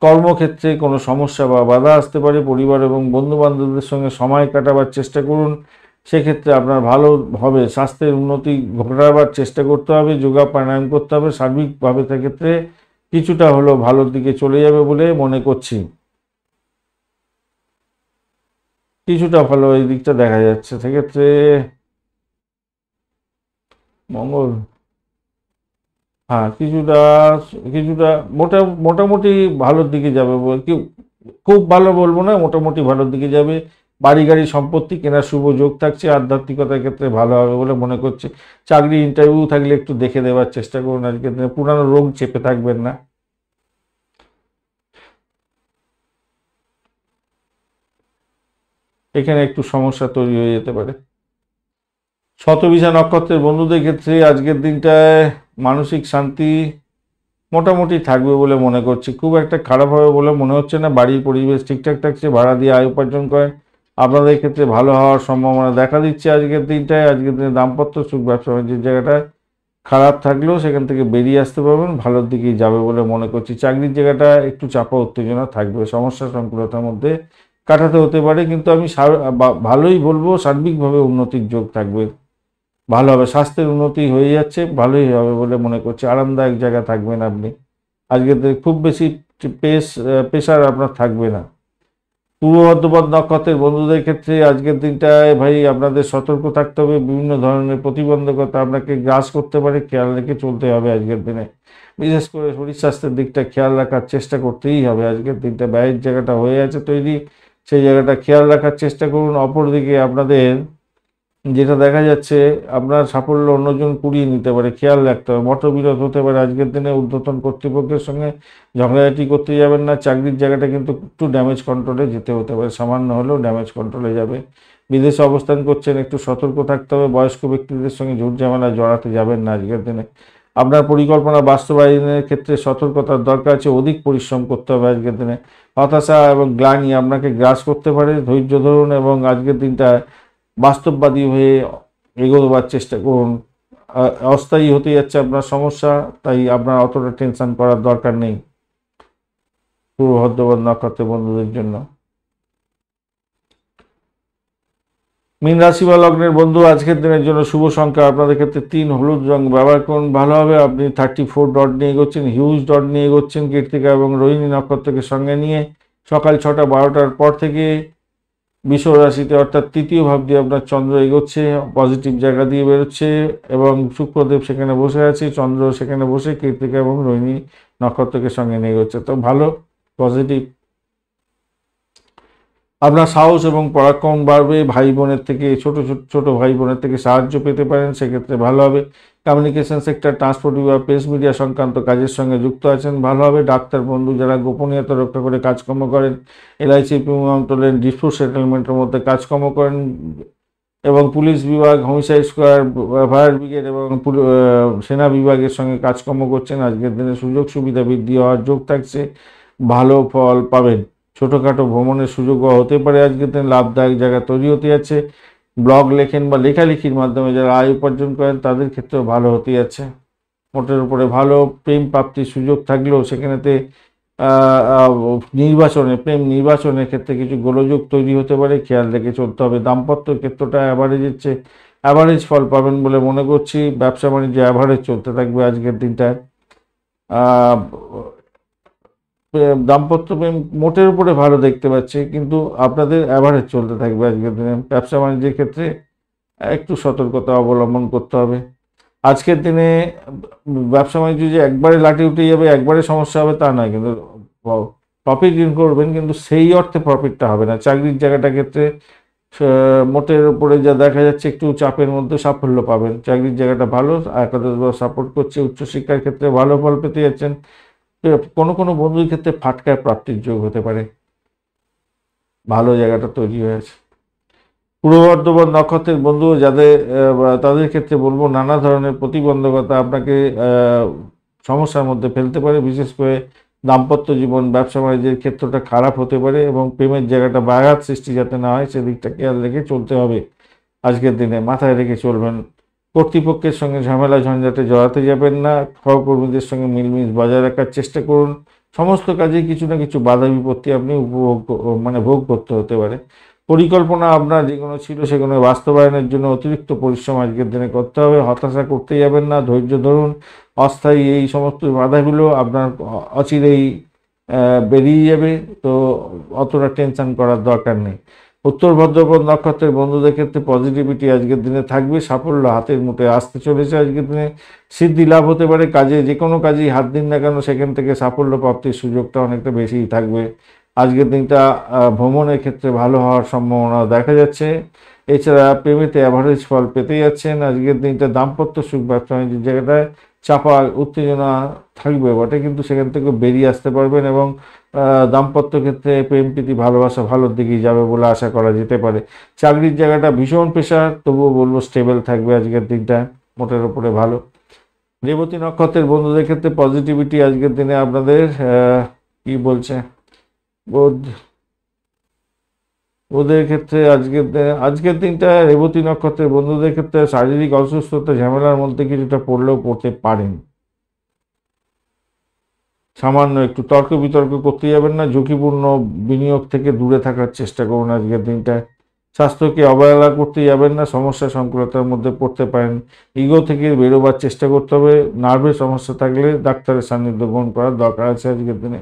কর্মক্ষেত্রে কোনো সমস্যা বা বাধা আসতে পারে। পরিবার এবং বন্ধু বান্ধবদের সঙ্গে সময় কাটাবার চেষ্টা করুন, সেক্ষেত্রে আপনার ভালো হবে। স্বাস্থ্যের উন্নতি ঘটাবার চেষ্টা করতে হবে, যোগা প্রাণায়াম করতে হবে। সার্বিকভাবে সেক্ষেত্রে কিছুটা হলেও ভালোর দিকে চলে যাবে বলে মনে করছি। কিছুটা ভালো এই দিকটা দেখা যাচ্ছে। সেক্ষেত্রে মঙ্গল, হ্যাঁ কিছুটা কিছুটা মোটামুটি ভালোর দিকে যাবে কি, খুব ভালো বলবো না, মোটামুটি ভালোর দিকে যাবে। বাড়ি গাড়ি সম্পত্তি কেনার শুভ যোগ থাকছে। আধ্যাত্মিকতার ক্ষেত্রে ভালো হবে বলে মনে করছে। চাকরি ইন্টারভিউ থাকলে একটু দেখে দেওয়ার চেষ্টা করুন আজকের দিনে। পুরানো রোগ চেপে থাকবেন না, এখানে একটু সমস্যা তৈরি হয়ে যেতে পারে। শতবিশা নক্ষত্রের বন্ধুদের ক্ষেত্রে আজকের দিনটায় মানসিক শান্তি মোটামুটি থাকবে বলে মনে করছি, খুব একটা খারাপ হবে বলে মনে হচ্ছে না। বাড়ির পরিবেশ ঠিকঠাক থাকছে, ভাড়া দিয়ে আয় উপার্জন করেন, আপনাদের ক্ষেত্রে ভালো হওয়ার সম্ভাবনা দেখা দিচ্ছে আজকের দিনটায়। আজকের দিনে দাম্পত্য সুখ, ব্যবসা বাণিজ্যের জায়গাটায় খারাপ থাকলেও সেখান থেকে বেরিয়ে আসতে পারবেন, ভালোর দিকেই যাবে বলে মনে করছি। চাকরির জায়গাটা একটু চাপা উত্তেজনা থাকবে, সমস্যা সংকুলতার মধ্যে কাটাতে হতে পারে, কিন্তু আমি ভালোই বলবো, সার্বিকভাবে উন্নতির যোগ থাকবে, ভালো হবে। স্বাস্থ্যের উন্নতি হয়ে যাচ্ছে, ভালোই হবে বলে মনে করছি। আরামদায়ক জায়গা থাকবেন আপনি আজকের দিনে, খুব বেশি প্রেশার আপনার থাকবে না। পূর্ব বর্ধমান নক্ষত্রের বন্ধুদের ক্ষেত্রে আজকের দিনটায় ভাই আপনাদের সতর্ক থাকতে হবে, বিভিন্ন ধরনের প্রতিবন্ধকতা আপনাকে গ্রাস করতে পারে, খেয়াল রেখে চলতে হবে আজকের দিনে। বিশেষ করে শরীর স্বাস্থ্যের দিকটা খেয়াল রাখার চেষ্টা করতেই হবে আজকের দিনটা। ব্যয়ের জায়গাটা হয়ে আছে তৈরি, সেই জায়গাটা খেয়াল রাখার চেষ্টা করুন। অপরদিকে আপনাদের যেটা দেখা যাচ্ছে, আপনার সাফল্য অন্যজন কুড়িয়ে নিতে পারে, খেয়াল রাখতে হবে। মতবিরোধ হতে পারে আজকের দিনে, ঊর্ধ্বতন কর্তৃপক্ষের সঙ্গে ঝগড়াঝাটি করতে যাবেন না। চাকরির জায়গাটা কিন্তু একটু ড্যামেজ কন্ট্রোলে যেতে হতে পারে, সামান্য হলেও ড্যামেজ কন্ট্রোলে যাবে। বিদেশে অবস্থান করছেন, একটু সতর্ক থাকতে হবে, বয়স্ক ব্যক্তিদের সঙ্গে ঝুট ঝামেলা জড়াতে যাবেন না আজকের দিনে। আপনার পরিকল্পনা বাস্তবায়নের ক্ষেত্রে সতর্কতার দরকার আছে, অধিক পরিশ্রম করতে হবে আজকের দিনে। হতাশা এবং গ্লানি আপনাকে গ্রাস করতে পারে, ধৈর্য ধরুন এবং আজকের দিনটা বাস্তববাদী হয়ে এগোবার চেষ্টা করুন। অস্থায়ী হতে যাচ্ছে আপনার সমস্যা, তাই আপনার অতটা টেনশন করার দরকার নেই পূর্ব বর্ধমান নক্ষত্রের বন্ধুদের জন্য। মীন রাশি বা লগ্নের বন্ধু, আজকের দিনের জন্য শুভ সংখ্যা আপনাদের ক্ষেত্রে 3, হলুদ রং ব্যবহার করুন, ভালো হবে। আপনি 34 ডট নিয়ে এগোচ্ছেন, হিউজ ডট নিয়ে এগোচ্ছেন। কৃত্তিকা এবং রোহিণী নক্ষত্রকে সঙ্গে নিয়ে সকাল 6টা 12টার পর থেকে বৃষ রাশিতে, অর্থাৎ তৃতীয় ভাব দিয়ে আপনার চন্দ্র এগোচ্ছে, পজিটিভ জায়গা দিয়ে বেরোচ্ছে এবং শুক্রদেব সেখানে বসে আছে, চন্দ্র সেখানে বসে কৃত্তিকা এবং রোহিণী নক্ষত্রকে সঙ্গে নিয়ে এগোচ্ছে, তো ভালো, পজিটিভ। আপনার সাহস এবং পরাক্রম বাড়বে, ভাই বোনের থেকে ছোট ভাই বোনের থেকে সাহায্য পেতে পারেন, সেক্ষেত্রে ভালো হবে। কমিউনিকেশন সেক্টর, ট্রান্সপোর্ট বিভাগ, প্রেস মিডিয়া সংক্রান্ত কাজের সঙ্গে যুক্ত আছেন, ভালো হবে। ডাক্তার বন্ধু যারা গোপনীয়তা রক্ষা করে কাজকর্ম করেন, এলআইসি প্রিমিয়াম তোলেন, ডিসপুট সেটেলমেন্টের মধ্যে কাজকর্ম করেন এবং পুলিশ বিভাগ, হোমিসাইড স্কোয়াড, ফায়ার ব্রিগেড এবং সেনা বিভাগের সঙ্গে কাজকর্ম করছেন, আজকের দিনে সুযোগ সুবিধা বৃদ্ধি হওয়ার যোগ থাকছে, ভালো ফল পাবেন। ছোটোখাটো ভ্রমণের সুযোগও হতে পারে আজকের দিনে, লাভদায়ক জায়গা তৈরি হতে যাচ্ছে। ব্লগ লেখেন বা লেখালেখির মাধ্যমে যারা আয় উপার্জন করেন তাদের ক্ষেত্রেও ভালো হতে যাচ্ছে, মোটের উপরে ভালো। প্রেম প্রাপ্তির সুযোগ থাকলেও সেখানেতে প্রেম নির্বাচনের ক্ষেত্রে কিছু গোলযোগ তৈরি হতে পারে, খেয়াল রেখে চলতে হবে। দাম্পত্য ক্ষেত্রটা অ্যাভারেজ ফল পাবেন বলে মনে করছি। ব্যবসা বাণিজ্য অ্যাভারেজ চলতে থাকবে আজকের দিনটায়। দাম্পত্য প্রেম মোটের উপরে ভালো দেখতে পাচ্ছি, কিন্তু আপনাদের অ্যাভারেজ চলতে থাকবে আজকের দিনে। ব্যবসা বাণিজ্যের ক্ষেত্রে একটু সতর্কতা অবলম্বন করতে হবে আজকের দিনে। ব্যবসা বাণিজ্য যে একবারে লাঠি উঠে যাবে, একবারে সমস্যা হবে তা নয়, কিন্তু প্রফিট গেইন করবেন, কিন্তু সেই অর্থে প্রফিটটা হবে না। চাকরির জায়গাটা ক্ষেত্রে মোটের উপরে যা দেখা যাচ্ছে, একটু চাপের মধ্যে সাফল্য পাবেন। চাকরির জায়গাটা ভালো, একাদশবার সাপোর্ট করছে। উচ্চশিক্ষার ক্ষেত্রে ভালো ফল পেতে যাচ্ছেন। কোনো বন্ধুর ক্ষেত্রে ফাটকায় প্রাপ্তির যোগ হতে পারে, ভালো জায়গাটা তৈরি হয়েছে। পূর্ব বর্ধমান নক্ষত্রের বন্ধু যাদের, তাদের ক্ষেত্রে বলবো নানা ধরনের প্রতিবন্ধকতা আপনাকে সমস্যার মধ্যে ফেলতে পারে, বিশেষ করে দাম্পত্য জীবন, ব্যবসা বাণিজ্যের ক্ষেত্রটা খারাপ হতে পারে এবং প্রেমের জায়গাটা ব্যাঘাত সৃষ্টি যাতে না হয় সেদিকটা খেয়াল রেখে চলতে হবে আজকের দিনে, মাথায় রেখে চলবেন। কর্তৃপক্ষের সঙ্গে ঝামেলা ঝঞ্ঝাটে জড়াতে যাবেন না, সহকর্মীদের সঙ্গে মিলমিশ বজায় রাখার চেষ্টা করুন। সমস্ত কাজে কিছু না কিছু বাধা বিপত্তি আপনি ভোগ করতে হতে পারে। পরিকল্পনা আপনার যেগুলো ছিল সেগুলো বাস্তবায়নের জন্য অতিরিক্ত পরিশ্রম আজকের দিনে করতে হবে। হতাশা করতে যাবেন না, ধৈর্য ধরুন। অস্থায়ী এই সমস্ত বাধাগুলো আপনার অচিরেই বেরিয়ে যাবে, তো অতটা টেনশন করার দরকার নেই। উত্তর ভদ্রপদ নক্ষত্রের বন্ধুদের ক্ষেত্রে পজিটিভিটি আজকের দিনে থাকবে, সাফল্য হাতের মুঠে আসতে চলেছে আজকের দিনে। সিদ্ধি লাভ হতে পারে, কাজে যে কোনো কাজেই হাত দিন না কেন সেখান থেকে সাফল্য প্রাপ্তির সুযোগটা অনেকটা বেশিই থাকবে। আজকের দিনটা ভ্রমণের ক্ষেত্রে ভালো হওয়ার সম্ভাবনা দেখা যাচ্ছে। এছাড়া প্রেমেতে অ্যাভারেজ ফল পেতে যাচ্ছেন। আজকের দিনটা দাম্পত্য সুখ, ব্যবসা বাণিজ্যের জায়গাটায় চাপা উত্তেজনা থাকবে বটে, কিন্তু সেখান থেকে বেরিয়ে আসতে পারবেন এবং দাম্পত্য ক্ষেত্রে প্রেম প্রীতি ভালোবাসা ভালোর দিকেই যাবে বলে আশা করা যেতে পারে। চাকরির জায়গাটা ভীষণ প্রেশার, তবুও বলবো স্টেবল থাকবে আজকের দিনটা, মোটের উপরে ভালো। রেবতী নক্ষত্রের বন্ধুদের ক্ষেত্রে পজিটিভিটি আজকের দিনে আপনাদের কি বলছে ওদের ক্ষেত্রে আজকের দিনটা রেবতী নক্ষত্রের বন্ধুদের ক্ষেত্রে শারীরিক অসুস্থতা ঝামেলার মধ্যে কিছুটা পড়লেও পড়তে পারেন। সামান্য একটু তর্ক বিতর্ক করতে যাবেন না, ঝুঁকিপূর্ণ বিনিয়োগ থেকে দূরে থাকার চেষ্টা করুন আজকের দিনটায়। স্বাস্থ্যকে অবহেলা করতে যাবেন না, সমস্যা সংকুলতার মধ্যে পড়তে পারেন। ইগো থেকে বেরোবার চেষ্টা করতে হবে, নার্ভের সমস্যা থাকলে ডাক্তারের সান্নিধ্য গ্রহণ করার দরকার আছে আজকের দিনে।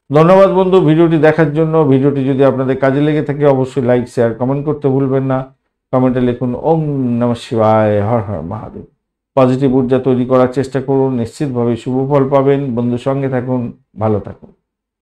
ধন্যবাদ বন্ধু ভিডিওটি দেখার জন্য। ভিডিওটি যদি আপনাদের কাজে লেগে থাকে অবশ্যই লাইক শেয়ার কমেন্ট করতে ভুলবেন না। কমেন্টে লিখুন ওম নমঃ শিবায়, হর হর মহাদেব। পজিটিভ ঊর্জা তৈরি করার চেষ্টা করুন, নিশ্চিতভাবে শুভ ফল পাবেন। বন্ধুর সঙ্গে থাকুন, ভালো থাকুন।